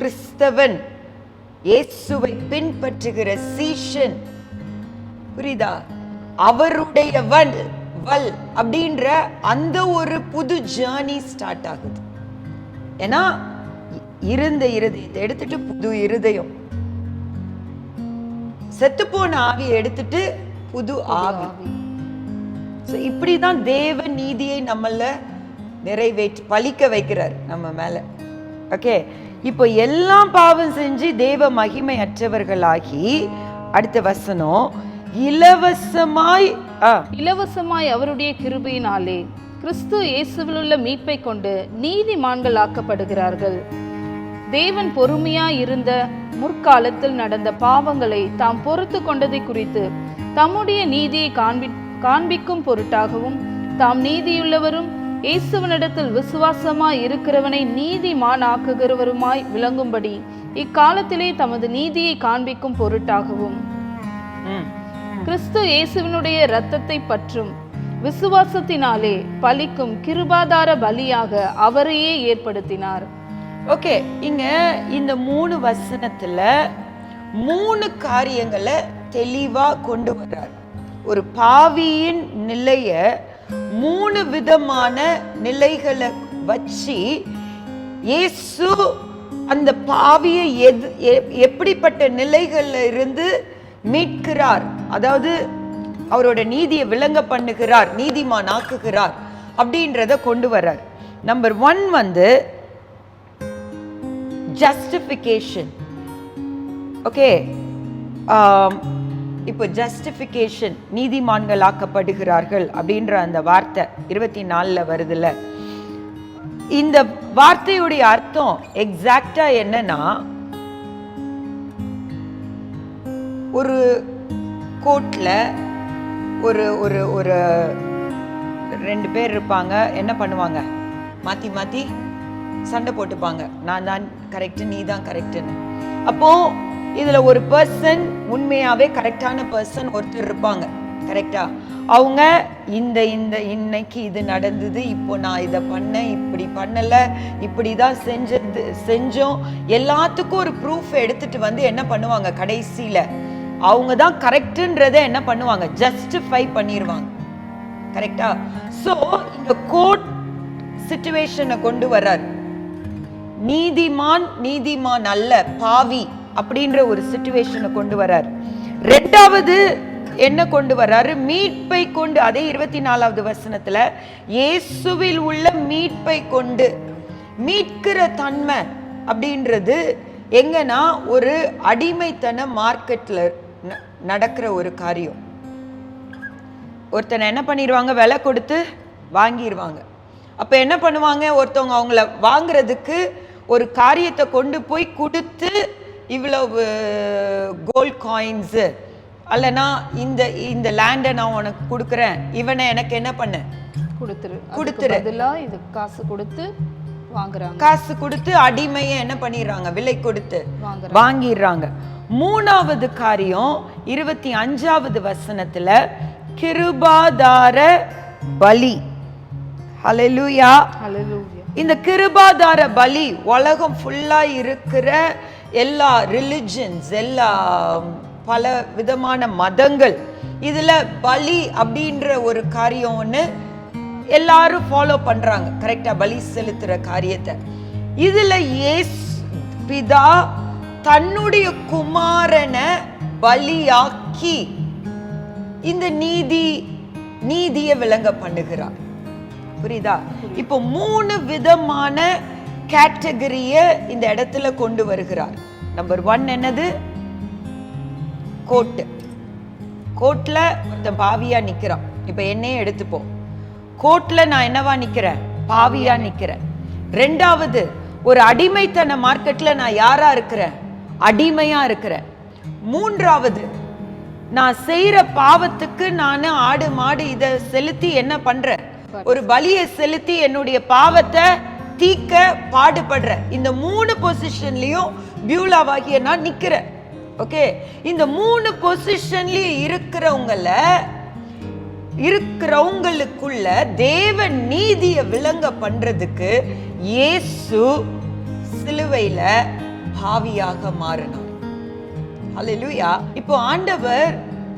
கிறிஸ்தவன், இயேசுவை பின்பற்றுகிற சீஷன், புரியுதா? அவருடைய வல் அப்படின்ற அந்த ஒரு புது ஜேர்னி ஸ்டார்ட் ஆகுது. ஏன்னா இருந்த இருதயத்தை எடுத்துட்டு புது இருதயம், செத்துப்போன ஆவியை எடுத்துட்டு புது ஆவி. இப்படிதான் தேவ நீதியை நம்மள நிறைவேற்றி பலிக்க வைக்கிறார் நம்ம மேல. ஓகே, இப்போ எல்லாம் பாவம் செஞ்சு தேவ மகிமை அற்றவர்களாகி, அடுத்த வசனம், இலவசமாய் அவருடைய கிருபையினாலே கிறிஸ்து இயேசுவில் உள்ள மீட்பை கொண்டு நீதிமான்கள் ஆக்கப்படுகிறார்கள். தேவன் பொறுமையாய் இருந்த முற்காலத்தில் நடந்த பாவங்களை தாம் பொறுத்து கொண்டதை குறித்து தம்முடைய நீதியை காண்பிக்கும் பொருட்டாகவும் தாம் நீதியுள்ளவரும் இயேசுவனிடத்தில் விசுவாசமாய் இருக்கிறவனை நீதிமான் ஆக்குகிறவருமாய் விளங்கும்படி இக்காலத்திலே தமது நீதியை காண்பிக்கும் பொருட்டாகவும் கிறிஸ்து இயேசுவினுடைய இரத்தத்தை பற்றும் விசுவாசத்தினாலே பலிக்கும் கிருபாதார பலியாக அவரையே ஏற்படுத்தினார். ஓகே, இங்க இந்த 3 வசனத்துல 3 காரியங்களை தெளிவா கொண்டு வர்றார். ஒரு பாவியின் நிலைய 3 விதமான நிலைகளை வச்சு இயேசு அந்த பாவியை எப்படிப்பட்ட நிலைகள்ல இருந்து மீட்கிறார், அதாவது அவரோட நீதியை விளங்க பண்ணுகிறார், நீதிமான் ஆக்குகிறார் அப்படின்றத கொண்டு வர்றார். நம்பர் 1 வந்து ஜஸ்டிஃபிகேஷன். ஓகே, இப்போ ஜஸ்டிஃபிகேஷன், நீதிமான்கள் ஆக்கப்படுகிறார்கள் அப்படின்ற அந்த வார்த்தை 24 வருதுல. இந்த வார்த்தையுடைய அர்த்தம் எக்ஸாக்டா என்னன்னா, ஒரு கோர்ட்ல ஒரு ஒரு ஒரு 2 பேர் இருப்பாங்க. என்ன பண்ணுவாங்க? மாத்தி மாத்தி சண்டை போட்டுப்பாங்க. நான் தான் கரெக்ட், நீ தான் கரெக்ட்னு. அப்போ இதுல ஒரு பர்சன், உண்மையாவே கரெக்டான பர்சன் ஒருத்தர் இருப்பாங்க. கரெக்டா? அவங்க இந்த இந்த இன்னைக்கு இது நடந்தது, இப்போ நான் இதை பண்ணேன், இப்படி பண்ணல, இப்படிதான் செஞ்சோம், எல்லாத்துக்கும் ஒரு ப்ரூஃப் எடுத்துட்டு வந்து என்ன பண்ணுவாங்க? கடைசியில அவங்க தான் கரெக்ட்ன்றதை என்ன பண்ணுவாங்க? ஜஸ்டிஃபை பண்ணிடுவாங்க. கரெக்டா? சோ இந்த கோர்ட் சிச்சுவேஷனை கொண்டு வர்றார். நீதிமான் அல்ல, பாவி அப்படின்ற ஒரு சிச்சுவேஷனை கொண்டு வர்றார். 2வது என்ன கொண்டு வர்றாரு? மீட்பை கொண்டு. அதே 24வது வசனத்துல இயேசுவில் உள்ள மீட்பை கொண்டு. மீட்கிற தன்மை அப்படின்றது எங்கன்னா ஒரு அடிமைத்தன மார்க்கெட்ல நடக்கிற ஒரு காரியம். ஒருத்தனை என்ன பண்ணிடுவாங்க? விலை கொடுத்து வாங்கிடுவாங்க. அப்ப என்ன பண்ணுவாங்க? ஒருத்தவங்க அவங்கள வாங்குறதுக்கு ஒரு காரியத்தை கொண்டு போய் கொடுத்து, இவ்வளவு கோல்ட் காயின்ஸ் அல்லனா இந்த இந்த லேண்டை நான் உனக்கு கொடுக்குறேன், இவனை எனக்கு என்ன பண்ண கொடுத்துரு, இது காசு கொடுத்து வாங்குறாங்க. காசு கொடுத்து அடிமையை என்ன பண்ணிடுறாங்க? விலை கொடுத்து வாங்கிடுறாங்க. 3வது காரியம் 25வது வசனத்துல கிருபாதார பலி. ஹல்லேலூயா, ஹல்லேலூயா. இந்த கிருபாதார பலி உலகம் ஃபுல்லா இருக்கிற எல்லா ரிலிஜன்ஸ், எல்லா பல விதமான மதங்கள், இதுல பலி அப்படின்ற ஒரு காரியம் ஒன்று எல்லாரும் ஃபாலோ பண்றாங்க. கரெக்டா? பலி செலுத்துற காரியத்தை. இதுல இயேசு பிதா தன்னுடைய குமாரனை பலியாக்கி இந்த நீதியை விளங்க பண்ணுகிறார். புரியுதா? இப்போ 3 விதமான கேட்டகரிய இந்த இடத்துல கொண்டு வருகிறார். நம்பர் 1 என்னது? கோர்ட்ல ஒருத்தன் பாவியா நிக்கிறான். இப்ப என்னையே எடுத்துப்போம். கோர்ட்ல நான் என்னவா நிக்கிறேன்? பாவியா நிக்கிறேன். 2வது ஒரு அடிமைத்தன மார்க்கெட்ல நான் யாரா இருக்கிறேன்? அடிமையா இருக்கிறேன். 3வது நான் செய்யற பாவத்துக்கு நான் ஆடு மாடு இதை செலுத்தி என்ன பண்றேன்? ஒரு பலியை செலுத்தி என்னுடைய பாவத்தை தீக்க பாடுபடுறேன். இந்த 3 பொசிஷன்லயும் பியூலாவாகிய நான் நிக்கிறேன். ஓகே, இந்த 3 பொசிஷன்லயும் இருக்கிறவங்களுக்குள்ள தேவ நீதியை விளங்க பண்றதுக்கு இயேசு சிலுவையில பாவியாக மாறினார். ஹல்லேலூயா. இப்போ ஆண்டவர்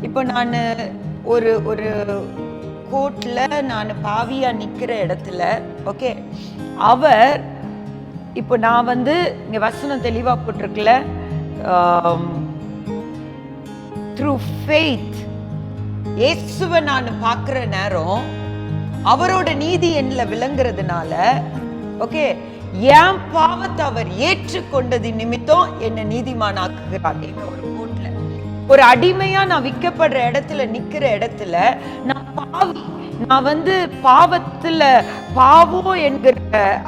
இப்போ நான் ஒரு ஒரு கோர்ட்ல நான் பாவியா நிக்கிற இடத்துல, ஓகே, அவர் இப்போ நான் வந்து இங்க வசனம் தெளிவா போட்டிருக்குல, த்ரூ ஃபெய்த் இயேசுவை நான் பார்க்கிற நேரம் அவரோட நீதி என்னல விளங்குறதுனால, ஓகே, என் பாவத்தை அவர் ஏற்றுக்கொண்டது நிமித்தம் என்ன நீதிமானாக்குகிறார். ஒரு கோர்ட்ல ஒரு அடிமையா நான் விற்கப்படுற இடத்துல நிக்கிற இடத்துல நான் பாவி, நான் வந்து பாவத்துல பாவம் என்கிற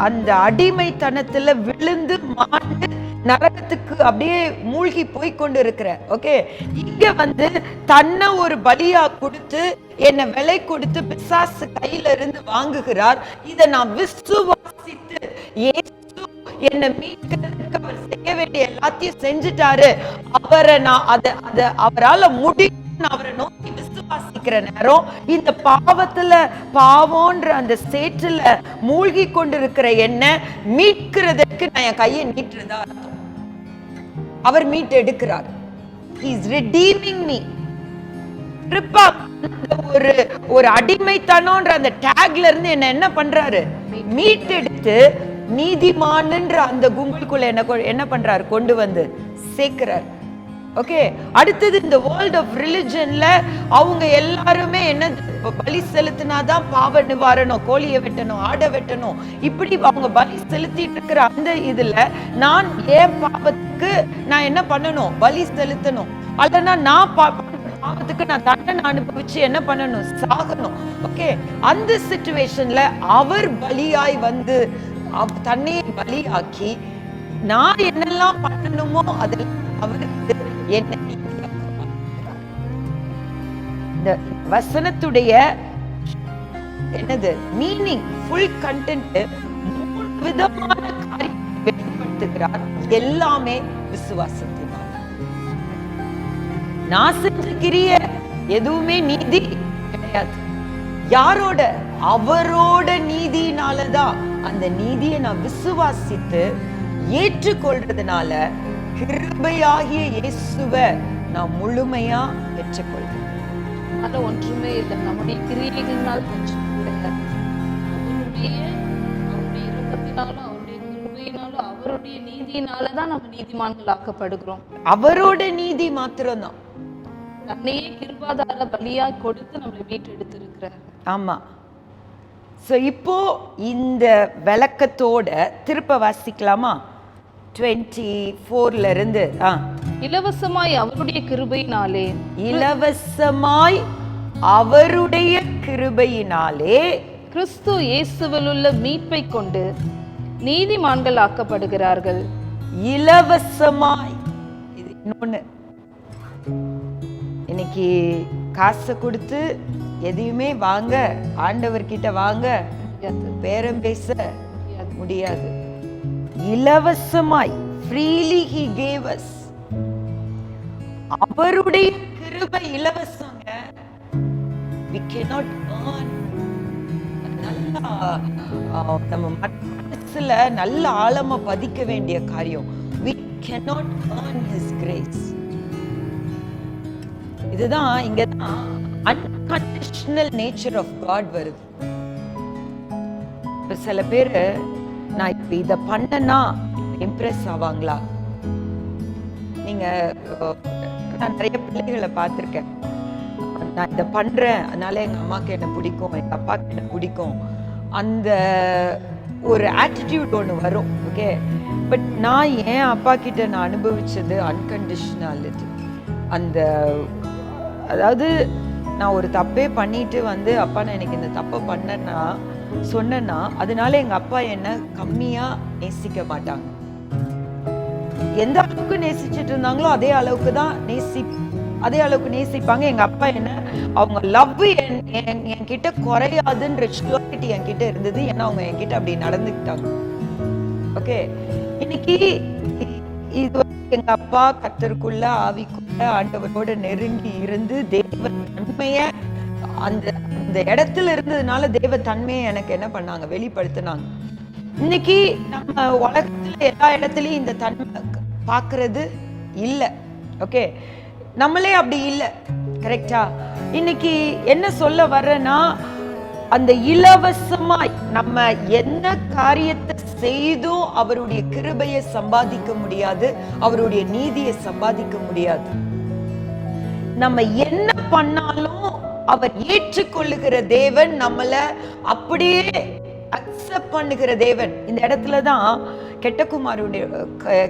அந்த அடிமைத்தனத்துல விழுந்து மாண்டு நரகத்துக்கு அப்படியே மூழ்கி போய் கொண்டு இருக்கிற, ஓகே, இங்க வந்து தன்னை ஒரு பலியா கொடுத்து என்ன விலை கொடுத்து பிசாசு கையில இருந்து வாங்குகிறார். இதை நான் விசுவாசித்து என்ன மீட்கிறதுக்கு அவர் செய்ய வேண்டிய எல்லாத்தையும் செஞ்சுட்டாரு, அவரை நான் அவரால முடியும் அவரை நோக்கி விசுவாசிக்கிற நேரம் இந்த பாவத்துல பாவம்ன்ற அந்த சேற்றுல மூழ்கி கொண்டிருக்கிற என்ன மீட்கிறதுக்கு நான் என் கையை நீட்டுறதா அர்த்தம். அவர் மீட்டு எடுக்கிறார். He is redeeming me. ஒரு அடிமைத்தனம்ன்ற அந்த டேக்ல இருந்து என்ன பண்றாரு, மீட்டெடுத்து நீதிமான்ன்ற அந்த கும்பலுக்குள்ள என்ன பண்றாரு, கொண்டு வந்து சேர்க்கிறார். ஓகே, அடுத்தது இந்த வேர்ல்ட் ஆஃப் ரிலிஜன்ல அவங்க எல்லாருமே என்ன பலி செலுத்தினாதான் பாவ நிவாரணம், கோழியை வெட்டணும், ஆடை வெட்டணும், இப்படி அவங்க பலி செலுத்திட்டு இருக்கிற அந்த இதுல நான் ஏன் பாவத்துக்கு நான் என்ன பண்ணணும், பலி செலுத்தணும். அல்லனா நான் பாவத்துக்கு நான் தண்டனை அனுபவிச்சு என்ன பண்ணணும், சாகணும். ஓகே, அந்த சிச்சுவேஷன்ல அவர் பலியாய் வந்து தன்னையை பலியாக்கி நான் என்னெல்லாம் பண்ணணுமோ அதில் அவருக்கு என்ன இந்த வசனத்துடைய என்னது மீனிங், ஃபுல் கண்டென்ட் 3 விதமான காரியத்தை வெளிப்படுத்துகிறார். எல்லாமே விசுவாசத்தினால். நான் செஞ்ச கிரிய எதுவுமே நீதி கிடையாது. யாரோட, அவரோட நீதினாலதான். அந்த நீதியை நான் விசுவாசித்து ஏற்றுக்கொள்றதுனால கிருபையாகிய இயேசுவை நான் முழுமையா பெற்றுக்கொள்றேன். அது ஒன்றுமே இல்லை, நம்முடைய கிரியைகளினால் அவருடைய இரக்கத்தினாலும் அவருடைய கிருபையினாலும் அவருடைய நீதியினாலதான் நம்ம நீதிமான்கள் ஆக்கப்படுகிறோம். அவரோட நீதி மாத்திரம்தான். தன்னையே கிருபாதார பலியா கொடுத்து நம்மளை மீட்டு எடுத்திருக்கிறார். ஆமா. சோ இப்போ இந்த விளக்கத்தோட திருப்ப வாசிக்கலாமா? 24ல இருந்து. இலவசமாய் அவருடைய கிருபையினாலே, இலவசமாய் அவருடைய கிருபையினாலே கிறிஸ்து இயேசுவிலுள்ள மீட்பை கொண்டு நீதிமான்கள் ஆக்கப்படுகிறார்கள். இலவசமாய். இது இன்னொன்னு, இன்னைக்கு காசை கொடுத்து எதையுமே வாங்க, ஆண்டவர்கிட்ட வாங்க பேரம் பேச முடியாது. இலவசமாய், freely he gave us. அவருடைய கிருபை இலவசங்க. we cannot earn. நல்லா நம்ம மனசுல நல்ல ஆழமா பதிக்க வேண்டிய காரியம். we cannot earn his grace. இதுதான் இங்கதான் unconditional nature of God வருது. இப்ப சில பேரு நான் இப்ப இத பண்ணனா இம்ப்ரெஸ் ஆவாங்களா? நீங்க, நான் நிறைய பிள்ளைகளை பார்த்திருக்கேன். நான் இதை பண்றேன் அதனால எங்க அம்மாக்கு என்ன பிடிக்கும், எங்க அப்பாக்கு என்ன பிடிக்கும், அந்த ஒரு ஆட்டிடியூட் ஒன்று வரும். ஓகே, பட் நான் என் அப்பா கிட்ட நான் அனுபவிச்சது அன்கண்டிஷனாலிட்டி. அந்த அதாவது நான் ஒரு தப்பே பண்ணிட்டு வந்து, அப்பா நான் எனக்கு இந்த தப்பை பண்ணேன்னா சொன்னா அதனால எங்க அப்பா என்ன கம்மியா நேசிக்க மாட்டாங்க. எந்த அளவுக்கு நேசிச்சுட்டு இருந்தாங்களோ அதே அளவுக்கு தான் அதே அளவுக்கு நேசிப்பாங்க. எங்க அப்பா என்ன, அவங்க லவ் என்கிட்ட குறையாதுன்ற ஷூரிட்டி என்கிட்ட இருந்தது. ஏன்னா அவங்க என்கிட்ட அப்படி நடந்துக்கிட்டாங்க. ஓகே, இன்னைக்கு இது எங்க அப்பா கர்த்தருக்குள்ள ஆவிக்குள்ள ஆண்டவரோட நெருங்கி இருந்து தேவ தன்மைய அந்த இடத்துல இருந்ததுனால தேவ தன்மையை எனக்கு என்ன பண்ணாங்க, வெளிப்படுத்தினாங்க. இன்னைக்கு நம்ம உலகத்துல எல்லா இடத்துலயும் இந்த தன்மை பாக்குறது இல்ல. ஓகே, நம்மளே அப்படி இல்லை. கரெக்டா? இன்னைக்கு என்ன சொல்ல வர்றேன்னா, அந்த இலவசமாய் நம்ம என்ன காரியத்தை செய்தும் அவருடைய கிருபையை சம்பாதிக்க முடியாது, அவருடைய நீதியை சம்பாதிக்க முடியாது. நம்ம என்ன பண்ணாலும் அவர் ஏற்றுக்கொள்ளுகிற தேவன், நம்மள அப்படியே அக்செப்ட் பண்ணுகிற தேவன். இந்த இடத்துலதான்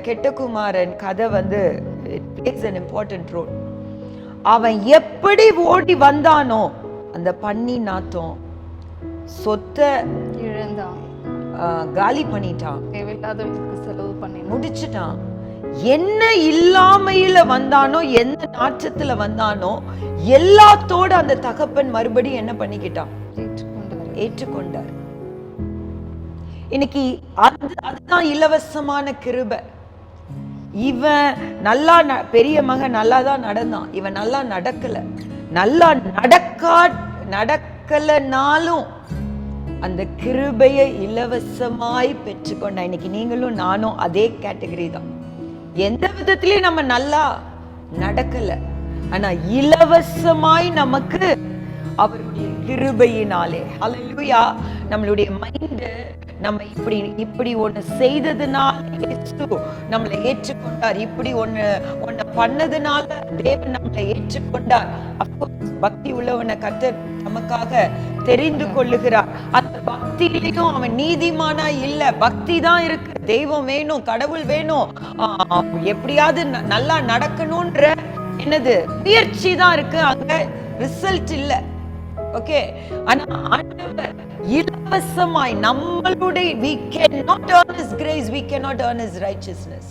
கெட்டகுமாரன் கதை வந்து plays an important role. அவன் எப்படி ஓடி வந்தானோ, அந்த பன்னி நாத்தம் சொத்தை இழந்தான், காலி பண்ணிட்டான், தேவையில்லாதவங்களுக்கு செலவு பண்ணி முடிச்சுட்டான். என்ன இல்லாமையில வந்தானோ, எந்த நாற்றத்துல வந்தானோ, எல்லாத்தோட அந்த தகப்பன் மறுபடியும் என்ன பண்ணிக்கிட்டான்? ஏற்றுக்கொண்டார். இன்னைக்கு அதுதான் இலவசமான கிருபை. இவன் நல்லா பெரிய மகன் நல்லா தான் நடந்தான், இவன் நல்லா நல்லா நடக்கலனாலும் அந்த கிருபையை இலவசமாய் பெற்றுக்கொண்டான். இன்னைக்கு நீங்களும் நானும் அதே கேட்டகரி தான். எந்த விதத்திலயும் நம்ம நல்லா நடக்கல, ஆனா இலவசமாய் நமக்கு அவருடைய கிருபையினாலே, ஹல்லேலூயா, நம்மளுடைய மைண்ட் நம்ம இப்படி ஒண்ணு செய்ததுனால நம்மளை ஏற்றுக்கொண்டார், இப்படி ஒண்ணு பண்ணதுனால தேவன் நம்மளை ஏற்றுக்கொண்டார். பக்தி உள்ளவனை கர்த்தர் நமக்காக தெரிந்து கொள்ளுகிறார். அந்த பக்தியிலையும் அவன் நீதிமானா இல்ல, பக்தி தான் இருக்கு, தெய்வம் வேணும், கடவுள் வேணும், எப்படியாவது நல்லா நடக்கணும்ன்ற என்னது முயற்சி தான் இருக்கு, அங்க ரிசல்ட் இல்ல. ஓகே, ஆனா ஆண்டவர் இலவசமாய் நம்மளுடைய we cannot earn his grace, we cannot earn his righteousness.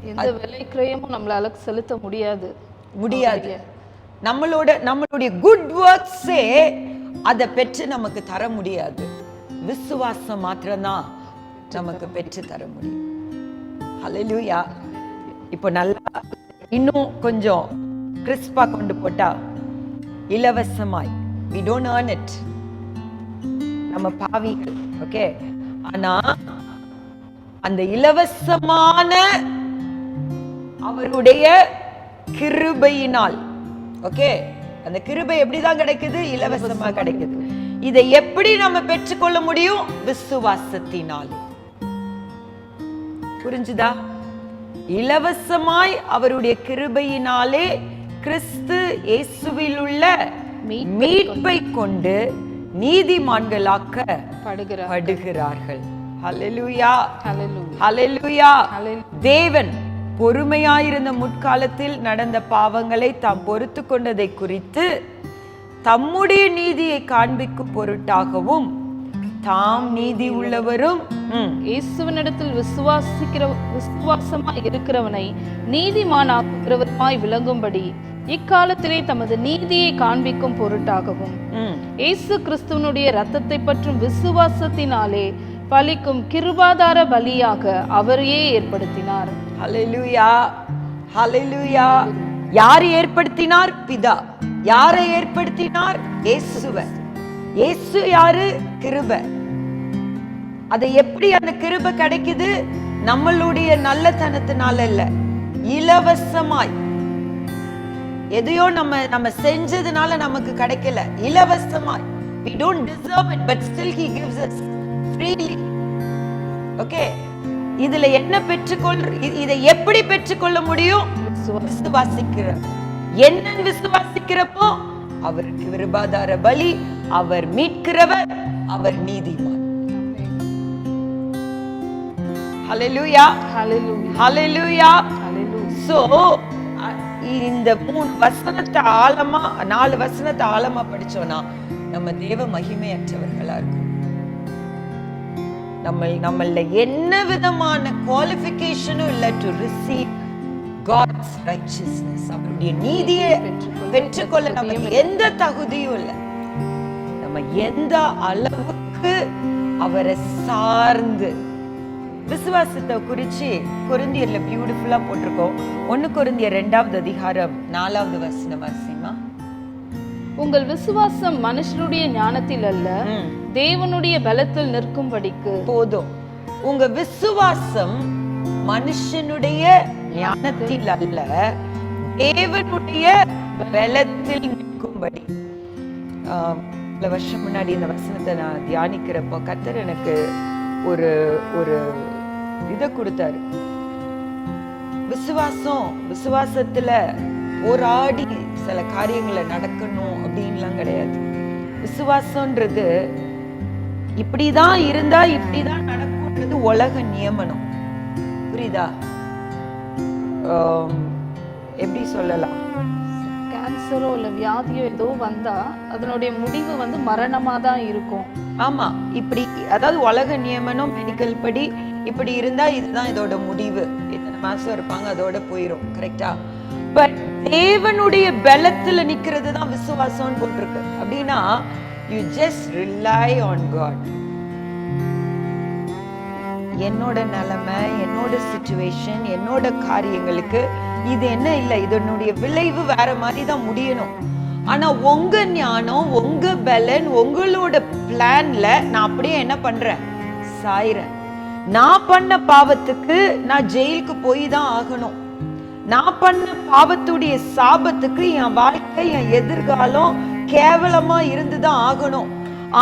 எந்த விலை கிரயமும் நம்மளால செலுத்த முடியாது. நம்மளுடைய குட் ஒர்க்ஸே அதை பெற்று நமக்கு தர முடியாது. விசுவாசம் மாத்திரம்தான் நமக்கு பெற்று தர முடியும். ஹல்லேலூயா. இப்போ நல்லா இன்னும் கொஞ்சம் கிறிஸ்பா கொண்டு போட்டா, இலவசமாய் we don't earn it, நம்ம பாவிகள். ஓகே, ஆனா அந்த இலவசமான அவருடைய கிருபையினால், ஓகே, அந்த கிருபை எப்படிதான் கிடைக்குது? இலவசமா கிடைக்குது. இதை எப்படி நம்ம பெற்றுக்கொள்ள முடியும்? விசுவாசத்தினால். புரிஞ்சுதா? இலவசமாய் அவருடைய கிருபையினாலே கிறிஸ்து இயேசுவில் உள்ள மீட்பை கொண்டு நீதிமான்களாக்கப்படுகிறார்கள். ஹல்லேலூயா, ஹல்லேலூயா. தேவன் பொறுமையாயிருந்த முற்காலத்தில் நடந்த பாவங்களை தாம் பொறுத்து கொண்டதை குறித்து தம்முடைய நீதியை காண்பிக்கும் பொருட்டாகவும், தாம் நீதி உள்ளவரும் இயேசுவினிடத்தில் விசுவாசமாய் இருக்கிறவனை நீதிமானாக்குகிறவருமாய் விளங்கும்படி இக்காலத்திலே தமது நீதியை காண்பிக்கும் பொருட்டாகவும், இயேசு கிறிஸ்துவனுடைய இரத்தத்தை பற்றும் விசுவாசத்தினாலே பலிக்கும் கிருபாதார பலியாக அவரையே ஏற்படுத்தினார். ஹல்லேலூயா, ஹல்லேலூயா. யார் ஏற்படுத்தினார்? பிதா. யாரை ஏற்படுத்தினார்? இயேசுவை. இயேசு யாரு? கிருபை. அது எப்படி அந்த கிருபை கிடைக்குது? நம்மளுடைய நல்லத்தனத்தினால இல்ல, இலவசமாய். எதையோ நம்ம செஞ்சதுனால நமக்கு கிடைக்கல, இலவசமாய். We don't deserve it, but still he gives us freely. Okay, இதுல என்ன இதை எப்படி பெற்றுக்கொள்ள முடியும்? விசுவாசிக்கிற. என்ன விசுவாசிக்கிறப்போ அவருக்கு கிருபாதார பலி, அவர் மீட்கிறவர், அவர் நீதிமான். ஹல்லேலூயா, ஹல்லேலூயா, ஹல்லேலூயா. சோ இந்த 3 வசனத்தை ஆழமா, 4 வசனத்தை ஆழமா படிச்சோம்னா நம்ம தேவ மகிமையற்றவர்களா இருக்கும். நம்மள என்ன விதமான குவாலிஃபிகேஷனும் இல்ல டு ரிசீவ் God's righteousness. அவருடைய நீதியை பெற்றுக்கொள்ள நமக்கு எந்த தகுதியும் இல்லை. நம்ம எந்த அளவுக்கு அவரை சார்ந்து விசுவாசத்தை குறிச்சு கொரிந்தியர்ல பியூட்டிஃபுல்லா போட்டிருக்கோம். 1 கொரிந்தியர் 2வது அதிகாரம் 4வது வசனம் வாசிமா. உங்கள் விசுவாசம் மனுஷனுடைய ஞானத்தில் அல்ல, தேவனுடைய பலத்தில் நிற்கும்படிக்கு. போதும். உங்க விசுவாசம் மனுஷனுடைய ஞானத்தில் அல்ல, தேவனுடைய பலத்தில் நிற்கும்படி. பல வருஷம் முன்னாடி இந்த வசனத்தை நான் தியானிக்கிறப்போ கர்த்தர் எனக்கு ஒரு ஒரு இதை கொடுத்தாரு. விசுவாசத்துல போராடி சில காரியங்களை நடக்கணும் அப்படின்லாம் கிடையாது. விசுவாசம்ன்றது இப்படிதான் இருந்தா இப்படிதான் நடக்கும்ன்றது உலக நியமனம். புரியுதா? எப்படி சொல்லலாம்? கேன்சரோ இல்ல வியாதியோ ஏதோ வந்தா அதனுடைய முடிவு வந்து மரணமா தான் இருக்கும். ஆமா, இப்படி அதாவது உலக நியமனம் மெடிக்கல் படி இப்படி இருந்தா இதுதான் இதோட முடிவு, இத்தனை மாசம் இருப்பாங்க, அதோட போயிரும். கரெக்டா? பட் தேவனுடைய பலத்துல நிக்கிறது தான் விசுவாசம்னு போட்டிருக்கு. அப்படின்னா you just rely on God. என்னோட நிலைமை, என்னோட சிச்சுவேஷன், என்னோட காரியங்களுக்கு இது என்ன இல்லை, இதனுடைய விளைவு வேற மாதிரி தான் முடியணும். ஆனா உங்க ஞானம், உங்க பலன், உங்களோட பிளான்ல நான் அப்படியே என்ன பண்றேன், சாயிறேன். நான் பண்ண பாவத்துக்கு நான் ஜெயிலுக்கு போய் தான் ஆகணும். நான் பண்ண பாவத்துடைய சாபத்துக்கு என் வாழ்க்கை, என் எதிர்காலம் கேவலமா இருந்துதான் ஆகணும்.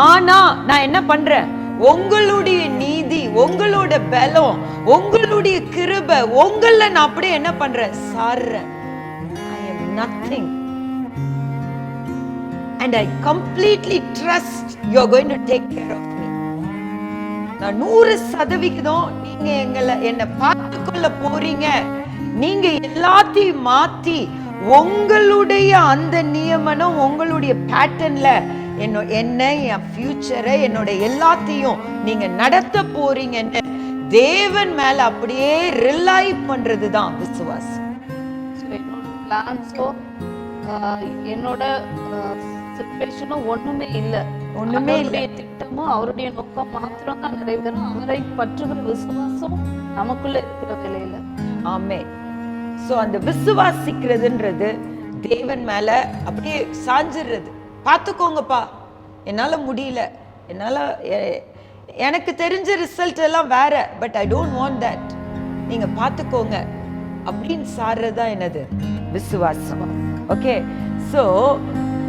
ஆனா நான் என்ன பண்றேன், உங்களுடைய நீதி, உங்களோட பலம், உங்களுடைய கிருபை, உங்கள நான் அப்படியே என்ன பண்றேன், சார்றேன். I am nothing and I completely trust you are going to take care of me. நான் 100% நீங்க என்ன பார்த்துக்கொள்ள போறீங்க. நீங்க எல்லாத்தையும் மாத்தி உங்களுடைய அந்த நியமனம், உங்களுடைய பேட்டர்ன்ல என்ன என் ஃபியூச்சரை, என்னோட எல்லாத்தையும் நீங்க நடத்த போறீங்கன்னு தேவன் மேல அப்படியே ரிலை பண்றதுதான் விசுவாசம். என்னோட பிளான்ஸோ என்னோட சிச்சுவேஷனோ ஒண்ணுமே இல்லை, ஒண்ணுமே இல்லை. திட்டமோ அவருடைய நோக்கம் மாத்திரம் தான் நிறைவேறும். அவரை பற்றுகிற விசுவாசம் நமக்குள்ள இருக்கிற வேலையில. ஆமே. சோ அந்த விசுவாசிக்கிறதுன்றது தேவன் மேல அப்படியே சாஞ்சிடுறது. பார்த்துக்கோங்கப்பா, என்னால முடியல, எனக்கு தெரிஞ்ச ரிசல்ட் எல்லாம் வேற, but I don't want that, நீங்க பார்த்துக்கோங்க அப்படின்னு சாடுறதா என்னது, விசுவாசம். ஓகே, சோ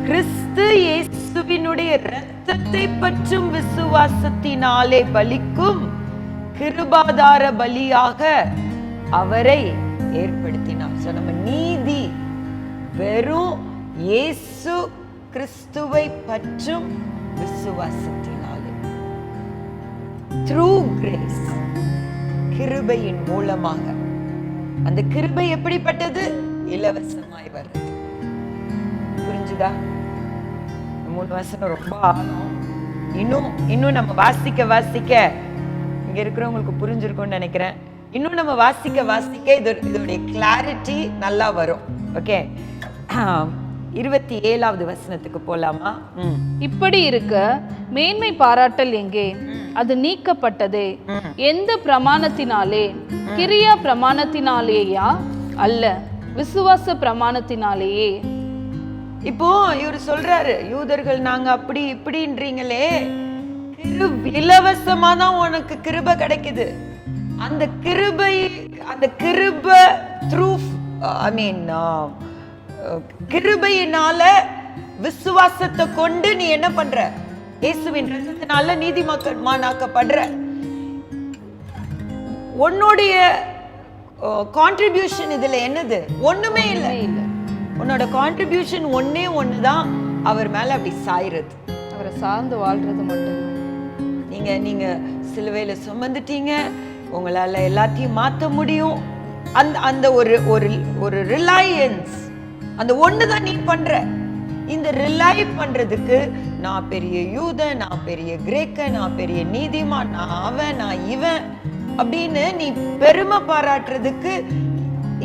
கிறிஸ்து இயேசுவினுடைய இரத்தத்தை பற்றும் விசுவாசத்தினாலே பலிக்கும் கிருபாதார பலியாக அவரை ஏற்படுத்தினார். சோ நம்ம நீதி வெறும் இயேசு கிறிஸ்துவை பற்றும் விசுவாசத்தினாலே, through grace, கிருபையின் மூலமாக. அந்த கிருபை எப்படிப்பட்டது? இலவசமாய் வருது. புரிஞ்சுதா? 3 வசனம் ரொம்ப ஆழம். இன்னும் நம்ம வாசிக்க இங்க இருக்கிறவங்களுக்கு புரிஞ்சிருக்கும்னு நினைக்கிறேன். இன்னும் நம்ம வாசிக்க இதோடைய கிளாரிட்டி நல்லா வரும். ஓகே, 27வது வசனத்துக்கு போலாமா? இப்படி இருக்க மேன்மை பாராட்டல் எங்கே? அது நீக்கப்பட்டதே. எந்த பிரமாணத்தினாலே? கிரியா பிரமாணத்தினாலேயா? அல்ல, விசுவாச பிரமாணத்தினாலேயே. இப்போ இவர் சொல்றாரு, யூதர்கள் நாங்க அப்படி இப்படின்றீங்களே, இலவசமா தான் உனக்கு கிருபை கிடைக்குது. அந்த கிருபை த்ரூ கிருபையினால விசுவாசத்தை கொண்டு நீ என்ன பண்ற, இயேசுவின் இரத்தத்தினால நீதிமானாக்கப்படுற. உன்னுடைய கான்ட்ரிபியூஷன் இதுல என்னது? ஒண்ணுமே இல்லை. உன்னோட கான்ட்ரிபியூஷன் ஒண்ணுதான், அவர் மேல அப்படி சாயிறது, அவரை சார்ந்து வாழ்றது மட்டும். நீங்க சிலுவையில சுமந்துட்டீங்க, உங்களால எல்லாத்தையும் மாத்த முடியும். அந்த ஒரு ரிலையன்ஸ், அந்த ஒண்ணுதான் நீ பண்ற. இந்த ரிலை பண்றதுக்கு நான் பெரிய யூதன், நான் பெரிய கிரேக்கன், நான் பெரிய நீதிமான், நான் அவன், நான் இவன் அப்படின்னு நீ பெருமை பாராட்டுறதுக்கு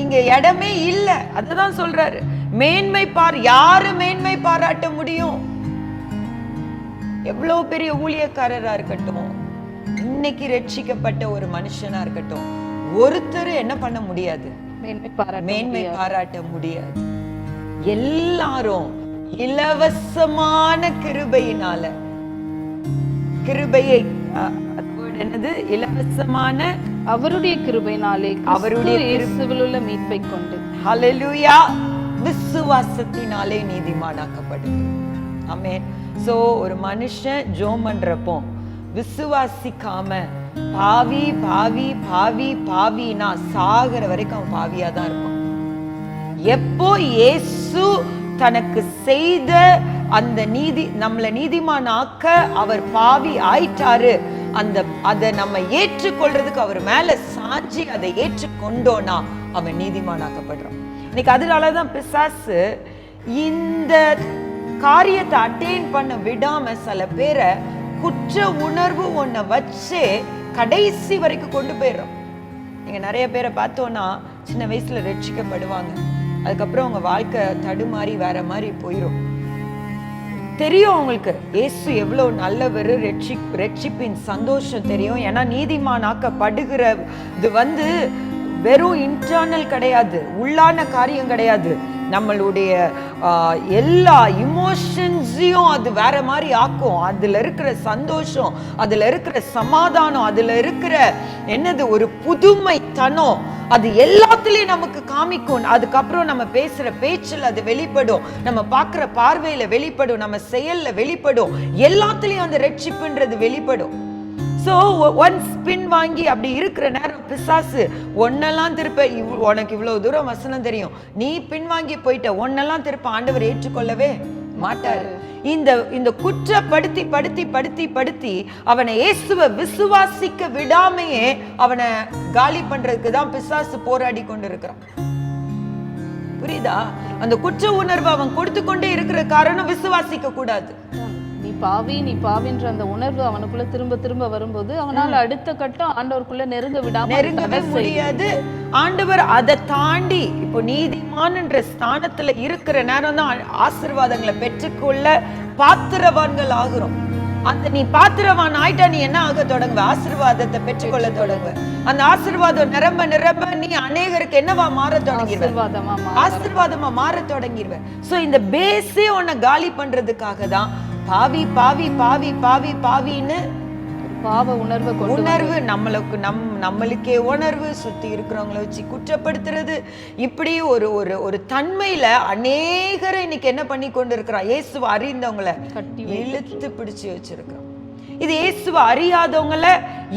இங்க இடமே இல்லை. அதுதான் சொல்றாரு. யாரு மேன்மை பாராட்ட முடியும்? எவ்வளவு பெரிய ஊழியக்காரரா இருக்கட்டும், இன்னைக்கு ரட்சிக்கப்பட்ட ஒரு மனுஷனா இருக்கட்டும், ஒருத்தர் என்ன பண்ண முடியாது, மேன்மை பாராட்ட முடியாது. எல்லாரும் இலவசமான கிருபையினால, கிருபையை என்னது, இலவசமான அவருடைய கிருபையினாலே, அவருடைய இயேசுவில் உள்ள மீட்பை கொண்டு. ஹல்லேலூயா. விசுவாசத்தினாலே நீதிமானாக்கப்படுகிறோம். ஆமென். சோ ஒரு மனுஷன் ஜெபம் பண்றப்போ விசுவாசிக்காம பாவி பாவி பாவி பாவினா சாகிற வரைக்கும் அவன் பாவியா தான் இருப்பான். எப்போ இயேசு தனக்கு செய்த அந்த நம்மள நீதிமான் ஆக்க அவர் பாவி ஆயிட்டாரு, அதை நம்ம ஏற்றுக்கொள்றதுக்கு அவர் மேல சாஞ்சி அதை ஏற்றுக்கொண்டோனா அவன் நீதிமானாக்கப்படுறான். இன்னைக்கு அதனாலதான் பிசாசு இந்த காரியத்தை அட்டெயின் பண்ண விடாம சில பேரை குற்ற உணர்வு ஒன்ன வச்சு கடைசி வரைக்கும் கொண்டு போயிடுறோம். நீங்க நிறைய பேரை பார்த்தோம்னா சின்ன வயசுல ரட்சிக்கப்படுவாங்க, அதுக்கப்புறம் அவங்க வாழ்க்கை தடுமாறி வேற மாதிரி போயிடும். தெரியும் அவங்களுக்கு இயேசு எவ்வளவு நல்லவர், ரட்சிப்பின் சந்தோஷம் தெரியும். ஏன்னா நீதிமானாக்கப்படுகிறது வெறும் இன்டர்னல் கிடையாது, உள்ளான காரியம் கிடையாது. நம்மளுடைய எல்லா இமோஷன்ஸையும் அது வேற மாதிரி ஆக்கும். அதுல இருக்கிற சந்தோஷம், அதுல இருக்கிற சமாதானம், அதுல இருக்கிற ஒரு புதுமைத்தனம், அது எல்லாத்துலயும் நமக்கு காமிக்கும். அதுக்கப்புறம் நம்ம பேசுற பேச்சில் அது வெளிப்படும், நம்ம பார்க்கிற பார்வையில வெளிப்படும், நம்ம செயல்ல வெளிப்படும், எல்லாத்துலயும் அந்த ரட்சிப்புன்றது வெளிப்படும். சோ ஒன்ஸ் பின் வாங்கி அப்படி இருக்கிற நேரம் பிசாசு ஒன்னெல்லாம் திருப்ப, உனக்கு இவ்வளவு தூரம் வசனம் தெரியும், நீ பின் வாங்கி போயிட்ட, ஒன்னெல்லாம் திருப்ப ஆண்டவர் ஏற்றுக்கொள்ளவே மாட்டாரு. இந்த குற்றப்படுத்தி படுத்தி படுத்தி படுத்தி அவனை இயேசுவை விசுவாசிக்க விடாமையே அவனை காலி பண்றதுக்கு தான் பிசாசு போராடி கொண்டு இருக்கிறான். புரியுதா? அந்த குற்ற உணர்வு அவன் கொடுத்து கொண்டே இருக்கிற காரணம் விசுவாசிக்க கூடாது. நீ பாவின்ற அந்த உணர்வு அவனுக்குள்ள திரும்ப திரும்ப வரும்போது அவனால அடுத்த கட்டம் ஆண்டவருக்குள்ள நெருங்கவே முடியாது. ஆண்டவர் அதை தாண்டி இப்போ நீதிமான் என்ற ஸ்தானத்துல இருக்கிற நேரம் தான் ஆசீர்வாதங்களை பெற்றுக்கொள்ள பாத்திரவான்கள் ஆகிறோம். அந்த நீ பாத்திரவான் ஆயிட்டா நீ என்ன ஆக தொடங்குவ? ஆசீர்வாதத்தை பெற்றுக்கொள்ள தொடங்குவ. அந்த ஆசீர்வாதம் நிரம்ப நிரம்ப நீ அநேகருக்கு என்னவா மாற தொடங்கிடுவ? ஆசீர்வாதமா மாற தொடங்கிடுவ. சோ இந்த பேஸே உன்னை காலி பண்றதுக்காக தான் பாவி பாவி பாவி பாவி பாவின்னு பாவ உணர்வு நம்மளுக்கே உணர்வு, சுத்தி இருக்கிறவங்களை வச்சு குற்றப்படுத்துறது, இப்படி ஒரு தன்மையில அநேகரை இன்னைக்கு என்ன பண்ணி கொண்டு இருக்கிறான்? இயேசுவை அறிந்தவங்களை இழுத்து பிடிச்சு வச்சிருக்கிறான். இது இயேசுவை அறியாதவங்களை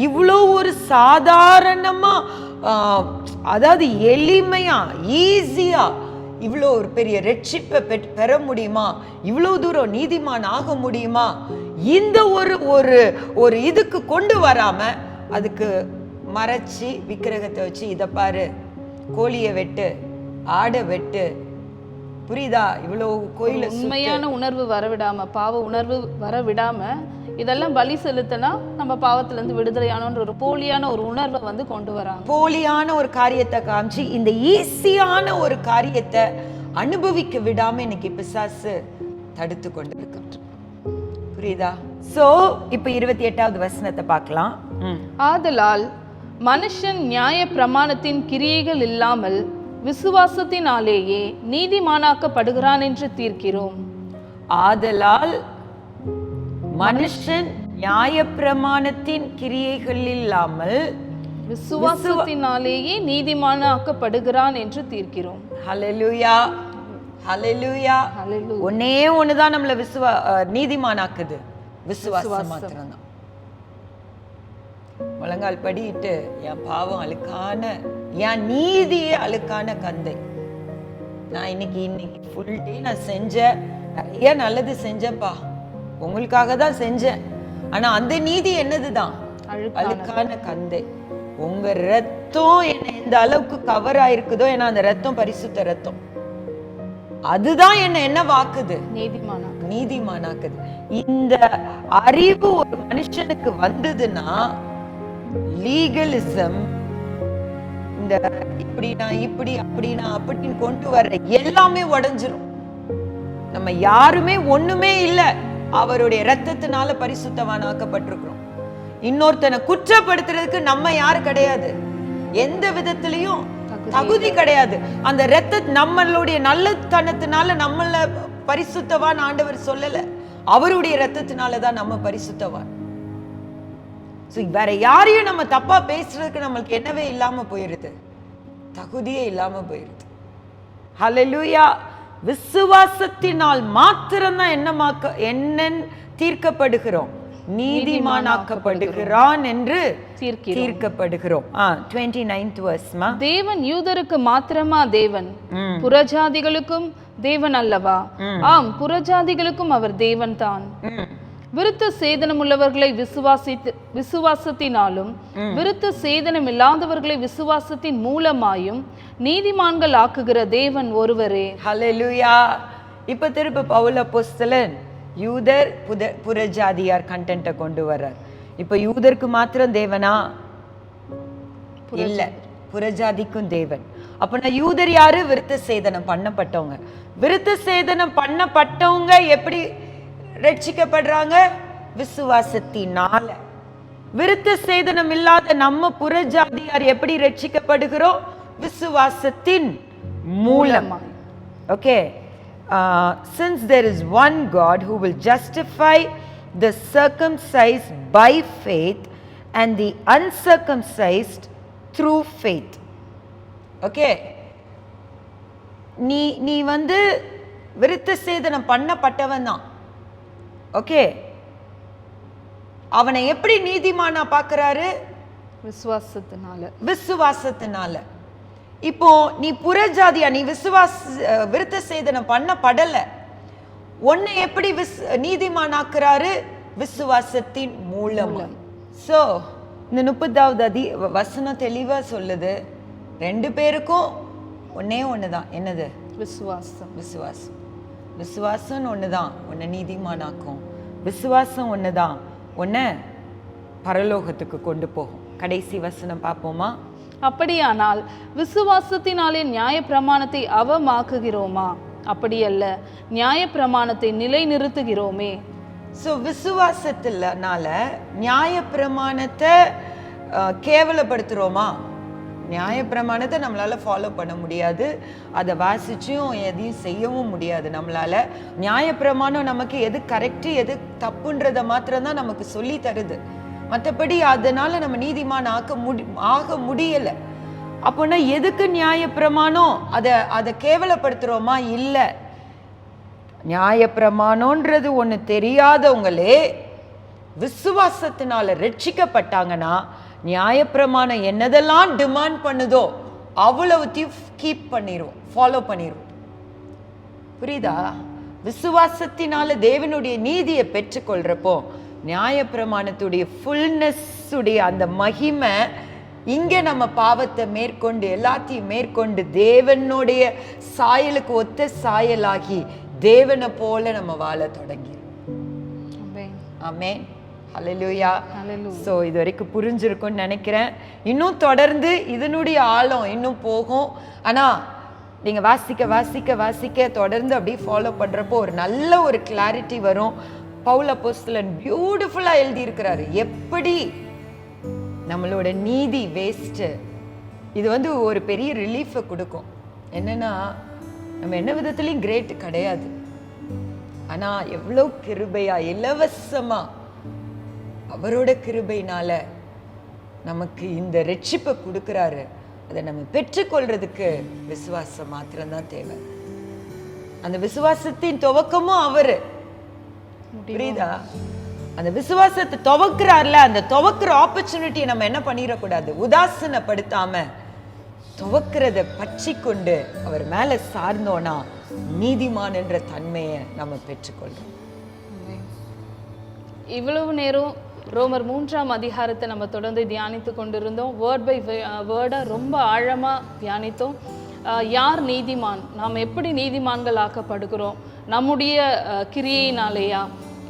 இவ்வளோ ஒரு சாதாரணமா, அதாவது எளிமையா, ஈஸியா இவ்வளோ ஒரு பெரிய ரட்சிப்பை பெற முடியுமா? இவ்வளவு தூரம் நீதிமான் ஆக முடியுமா? இந்த ஒரு இதுக்கு கொண்டு வராம அதுக்கு மறைச்சி விக்கிரகத்தை வச்சு இதை பாரு, கோழியை வெட்டு, ஆடை வெட்டு, புரியுதா? இவ்வளவு கோயில உண்மையான உணர்வு வரவிடாம, பாவ உணர்வு வரவிடாம இதெல்லாம் பலி செலுத்தினா நம்ம பாவத்துல இருந்து விடுதலையானோன்ற ஒரு போலியான ஒரு உணர்வை கொண்டு வராங்க. போலியான ஒரு காரியத்தை காமிச்சு இந்த ஈஸியான ஒரு காரியத்தை அனுபவிக்க விடாம இன்னைக்கு பிசாசு தடுத்து கொண்டு இருக்க. புரியுதா? சோ இப்ப 28வது வசனத்தை பார்க்கலாம். ஆதலால் மனுஷன் நியாய பிரமாணத்தின் கிரியைகள் இல்லாமல் விசுவாசத்தினாலேயே நீதிமானாக்கப்படுகிறான் என்று தீர்க்கிறோம். ஆதலால் மனுஷன் நியாய பிரமாணத்தின் கிரியைகள் இல்லாமல் விசுவாசத்தினாலேயே நீதிமானாக்கப்படுகிறான் என்று தீர்க்கிறோம். ஹல்லேலூயா, ஹல்லேலூயா. ஒன்னே ஒண்ணுதான் நம்மள நீதிமானாக்குது, விசுவாசம் மாத்திரம்தான். முழங்கால் படிட்டு என் பாவம் அழுக்கான, என் நீதியே அழுக்கான கந்தை, நான் இன்னைக்கு ஃபுல் டே நான் செஞ்சேன், நிறைய நல்லது செஞ்சேன்ப்பா, உங்களுக்காக தான் செஞ்சேன், ஆனா அந்த நீதி என்னதுதான்? அழுக்கான கந்தை. உங்க ரத்தம் என்ன எந்த அளவுக்கு கவர் ஆயிருக்குதோ, ஏன்னா அந்த ரத்தம் பரிசுத்த ரத்தம், அதுதான் என்ன வாக்குது? நீதிமானாக்குது. இந்த அறிவு ஒரு மனுஷனுக்கு வந்ததுன்னா லீகலிசம், இந்த இப்படினா இப்படி அப்படினா அப்படின்னு கொண்டு வர்ற எல்லாமே உடைஞ்சிரும். நம்ம யாருமே ஒண்ணுமே இல்ல, அவருடைய ரத்தத்தினால பரிசுத்தவானாக்கப்பட்டிருக்கிறோம். இன்னொருத்தனை குற்றப்படுத்துறதுக்கு நம்ம யாரு கிடையாது, எந்த விதத்திலையும் தகுதி கிடையாது. அந்த நம்மளுடைய நல்லத்தனத்தினால நம்மள பரிசுத்தவான் ஆண்டவர் சொல்லல, அவருடைய ரத்தத்தினாலதான் நம்ம பரிசுத்தவான். வேற யாரையும் நம்ம தப்பா பேசுறதுக்கு நம்மளுக்கு என்னவே இல்லாம போயிருது, தகுதியே இல்லாம போயிருது. ஹல்லேலூயா. விசுவாசத்தினால் மாத்திரம்தான் என்னன்னு தீர்க்கப்படுகிறோம், நீதிமானாக்கப்படுகிறான் என்று தீர்க்கப்படுகிறோம். 29th verse. தேவன் யூதருக்கு மாத்திரமா தேவன், புறஜாதிகளுக்கும் தேவன் அல்லவா? ஆம், புறஜாதிகளுக்கும் அவர் தேவன் தான். விருத்த சேதனம் உள்ளவர்களை விசுவாசத்தினாலும் விருத்த சேதனம் இல்லாதவர்களை விசுவாசத்தின் மூலமாயும் நீதிமான்கள் ஆக்குகிற தேவன் ஒருவரே. ஹல்லேலூயா. இப்ப திரும்ப பவுல் அப்போஸ்தலன் யூதர் புறஜாதியார் கண்டென்ட்டை கொண்டு வர்றார். இப்ப யூதருக்கு மாத்திரம் தேவனா? இல்ல, புறஜாதிக்கும் தேவன். அப்ப யூதர் யாரு? விருத்த சேதனம் பண்ணப்பட்டவங்க. விருத்த சேதனம் பண்ணப்பட்டவங்க எப்படி ரட்சிக்கப்படுறாங்க? விசுவாசத்தினால. விருத்த சேதனம் இல்லாத நம்ம புறஜாதியார் எப்படி ரட்சிக்கப்படுகிறோம்? விசுவாசத்தின் மூலம். Okay. Since there is one God who will justify the circumcised by faith and the uncircumcised through faith. Okay, நீ விருத்த சேதனம் பண்ணப்பட்டவன் தான். ஓகே, அவனை எப்படி நீதிமானா பார்க்கறாரு? விசுவாசத்தினால. இப்போ நீ புறஜாதியா, நீ விருத்த சேதனம் பண்ணப்படல, உன்னை எப்படி நீதிமானாக்குறாரு? விசுவாசத்தின் மூலமா. சோ இந்த 30வது வசனம் தெளிவா சொல்லுது, ரெண்டு பேருக்கும் ஒன்னே ஒண்ணுதான். என்னது? விசுவாசம். விசுவாசம் ஒண்ணுதான் உன்னை நீதிமானாக்கும். விசுவாசம் ஒண்ணுதான் உன்னை பரலோகத்துக்கு கொண்டு போகும். கடைசி வசனம் பார்ப்போமா? அப்படியானால் விசுவாசத்தினாலே நியாய பிரமாணத்தை அவமாக்குகிறோமா? அப்படியல்ல, நியாய பிரமாணத்தை நிலை நிறுத்துகிறோமே. சோ விசுவாசத்தினால நியாய பிரமாணத்தை கேவலப்படுத்துறோமா? நியாய பிரமாணத்தை நம்மளால ஃபாலோ பண்ண முடியாது, அதை வாசிச்சும் எதையும் செய்யவும் முடியாது நம்மளால. நியாய பிரமாணம் நமக்கு எது கரெக்டு எது தப்புன்றத மாத்திரம்தான் நமக்கு சொல்லி தருது. மற்றபடி அதனால நம்ம நீதிமான் ஆக முடியல. அப்போனா எதுக்கு நியாய பிரமாணம்? அதை கேவலப்படுத்துறோமா? இல்லை. நியாய பிரமாணம்ன்றது ஒன்று தெரியாதவங்களே விசுவாசத்தினால ரட்சிக்கப்பட்டாங்கன்னா, நியாய பிரமாணம் என்னதெல்லாம் டிமாண்ட் பண்ணுதோ அவ்வளவுத்தையும் கீப் பண்ணிடுவோம், ஃபாலோ பண்ணிடுவோம். புரியுதா? விசுவாசத்தினால தேவனுடைய நீதியை பெற்றுக்கொள்றப்போ நியாய பிரமாணத்துடைய ஃபுல்னஸ் உடைய அந்த மகிமை இங்க நம்ம பாவத்தை மேற்கொண்டு எல்லாத்தையும் மேற்கொண்டு தேவனுடைய சாயலுக்கு ஒத்த சாயலாகி தேவனை போல நம்ம வாழ தொடங்கிடும். ஆமென். ஹல்லேலூயா. சோ இது வரைக்கும் புரிஞ்சிருக்கும்னு நினைக்கிறேன். இன்னும் தொடர்ந்து இதனுடைய ஆழம் இன்னும் போகும். ஆனா நீங்க வாசிக்க வாசிக்க வாசிக்க தொடர்ந்து அப்படியே ஃபாலோ பண்றப்போ ஒரு நல்ல ஒரு கிளாரிட்டி வரும். பவுல் அப்போஸ்தலன் பியூட்டிஃபுல்லா எழுதி இருக்கிறாரு, எப்படி நம்மளோட நீதி வேஸ்ட். இது ஒரு பெரிய ரிலீஃபை கொடுக்கும். என்னன்னா, நம்ம என்ன விதத்துலயும் கிரேட் கிடையாது, ஆனா எவ்வளவு கிருபையா இலவசமா அவரோட கிருபையினால நமக்கு இந்த ரட்சிப்பை கொடுக்கிறாரு. அதை நம்ம பெற்றுக்கொள்றதுக்கு விசுவாசம் மாத்திரம்தான் தேவை. அந்த விசுவாசத்தின் துவக்கமும் அவரு. புரியுதா? அந்த விசுவாசத்தை துவக்கிறார்ல, அந்த துவக்கிற ஆப்பர்ச்சுனிட்டியை நம்ம என்ன பண்ணிடக்கூடாது, உதாசீனப்படுத்தாம துவக்கிறத பற்றி கொண்டு அவர் மேல சார்ந்தோனா நீதிமான் என்ற தன்மையை நம்ம பெற்றுக்கொள்றோம். இவ்வளவு நேரம் ரோமர் 3ஆம் அதிகாரத்தை நம்ம தொடர்ந்து தியானித்து கொண்டிருந்தோம். வேர்ட் பை வேர்டா ரொம்ப ஆழமா தியானித்தோம். யார் நீதிமான்? நாம் எப்படி நீதிமான்கள் ஆக்கப்படுகிறோம்? நம்முடைய கிரியையினாலேயா?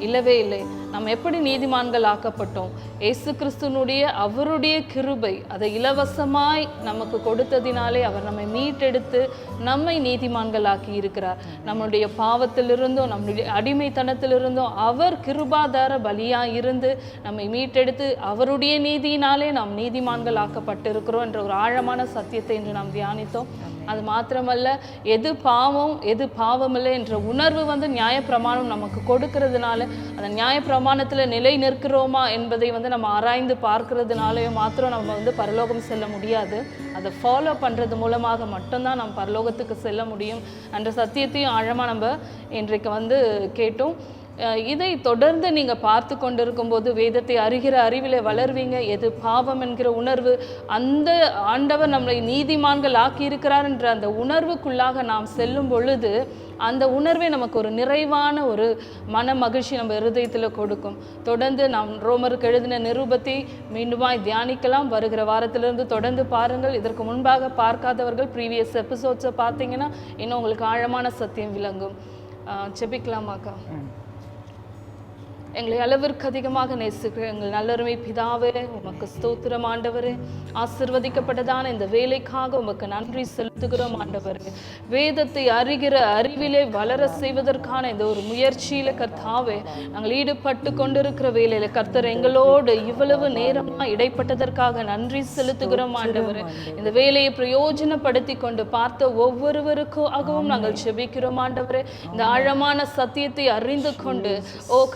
இல்லவே இல்லை. நம்ம எப்படி நீதிமான்கள் ஆக்கப்பட்டோம்? இயேசு கிறிஸ்துனுடைய அவருடைய கிருபை அதை இலவசமாய் நமக்கு கொடுத்ததினாலே அவர் நம்மை மீட்டெடுத்து நம்மை நீதிமான்கள் ஆக்கி இருக்கிறார். நம்முடைய பாவத்திலிருந்தும் நம்முடைய அடிமைத்தனத்திலிருந்தும் அவர் கிருபாதார பலியாய் இருந்து நம்மை மீட்டெடுத்து அவருடைய நீதியினாலே நாம் நீதிமான்கள் ஆக்கப்பட்டிருக்கிறோம் என்ற ஒரு ஆழமான சத்தியத்தை இன்று நாம் தியானித்தோம். அது மாத்திரமல்ல, எது பாவம் எது பாவமில்லை என்ற உணர்வு நியாயப்பிரமாணம் நமக்கு கொடுக்கறதுனால அந்த நியாயப்பிரமாணம் பிரமாணத்துல நிலை நிற்கிறோமா என்பதை வந்து நம்ம ஆராய்ந்து பார்க்கறதுனாலயோ மாத்திரம் நம்ம வந்து பரலோகம் செல்ல முடியாது. அதை ஃபாலோ பண்றது மூலமாக மட்டும்தான் நம்ம பரலோகத்துக்கு செல்ல முடியும் என்ற சத்தியத்தையும் ஆழமா நம்ம இன்றைக்கு வந்து கேட்டோம். இதை தொடர்ந்து நீங்க பார்த்து கொண்டிருக்கும் போது வேதத்தை அறிகிற அறிவிலே வளர்வீங்க. எது பாவம் என்கிற உணர்வு, அந்த ஆண்டவர் நம்மளை நீதிமான்கள் ஆக்கி இருக்கிறார் என்ற அந்த உணர்வுக்குள்ளாக நாம் செல்லும் பொழுது அந்த உணர்வே நமக்கு ஒரு நிறைவான ஒரு மன மகிழ்ச்சி நம்ம இருதயத்தில் கொடுக்கும். தொடர்ந்து நாம் ரோமருக்கு எழுதின நிருபத்தை மீண்டுமாய் தியானிக்கலாம். வருகிற வாரத்திலிருந்து தொடர்ந்து பாருங்கள். இதற்கு முன்பாக பார்க்காதவர்கள் ப்ரீவியஸ் எபிசோட்ஸை பார்த்தீங்கன்னா இன்னும் உங்களுக்கு ஆழமான சத்தியம் விளங்கும். செபிக்கலாமாக்கா? எங்களை அளவிற்கு அதிகமாக நேசிக்கிற எங்கள் நல்லருமை பிதாவே, உமக்கு ஸ்தோத்திரம் ஆண்டவரே. ஆசிர்வதிக்கப்பட்டதான இந்த வேலைக்காக உமக்கு நன்றி செலுத்துகிறோம் ஆண்டவரே. வேதத்தை அறிகிற அறிவிலே வளர செய்வதற்கான இந்த ஒரு முயற்சியில கர்த்தாவே நாங்கள் ஈடுபட்டு கொண்டிருக்கிற வேலையில கர்த்தர் எங்களோடு இவ்வளவு நேரமா இடைப்பட்டதற்காக நன்றி செலுத்துகிறோம் ஆண்டவரே. இந்த வேலையை பிரயோஜனப்படுத்தி கொண்டு பார்த்த ஒவ்வொருவருக்காகவும் நாங்கள் செபிக்கிறோம் ஆண்டவரே. இந்த ஆழமான சத்தியத்தை அறிந்து கொண்டு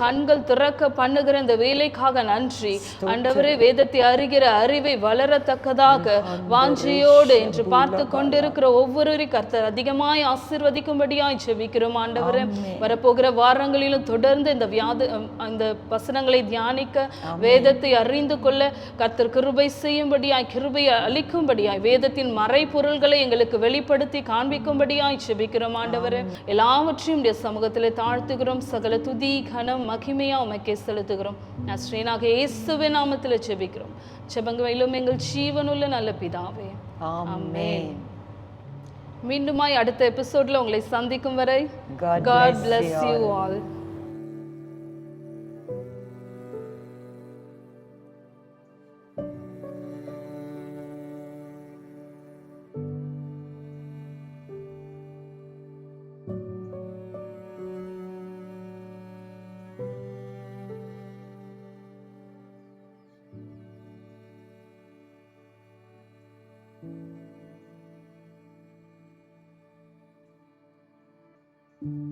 கண்கள் திறக்க பண்ணுகிற இந்த வேலைக்காக நன்றி ஆண்டவரே. வேதத்தை அறிகிற அறிவை வளரத்தக்கதாக வாஞ்சையோடு என்று பார்த்து கொண்டிருக்கிற ஒவ்வொரு கர்த்தர் அதிகமாய் ஆசீர்வதிக்கும்படியாய் ஜெபிக்கிறோம் ஆண்டவரே. வரப்போகிற வாரங்களிலும் தொடர்ந்து இந்த வசனங்களை தியானிக்க, வேதத்தை அறிந்து கொள்ள கர்த்தர் கிருபை செய்யும்படியாய், கிருபையை அளிக்கும்படியாய், வேதத்தின் மறைபொருள்களை எங்களுக்கு வெளிப்படுத்தி காண்பிக்கும்படியாய் ஜெபிக்கிறோம் ஆண்டவரே. எல்லாவற்றையும் சமூகத்தில் தாழ்த்துகிறோம். சகல துதி கனம் மகிமையா உமக்கே செலுத்துகிறோம். நஸ்ரீனாக இயேசுவின் நாமத்தில் ஜெபிக்கிறோம். ஜெபங்களும் எங்கள் ஜீவனுள்ள நல்ல பிதாவே, ஆமென். மீண்டுமாய் அடுத்த எபிசோட்ல உங்களை சந்திக்கும் வரை God bless you all. Thank you.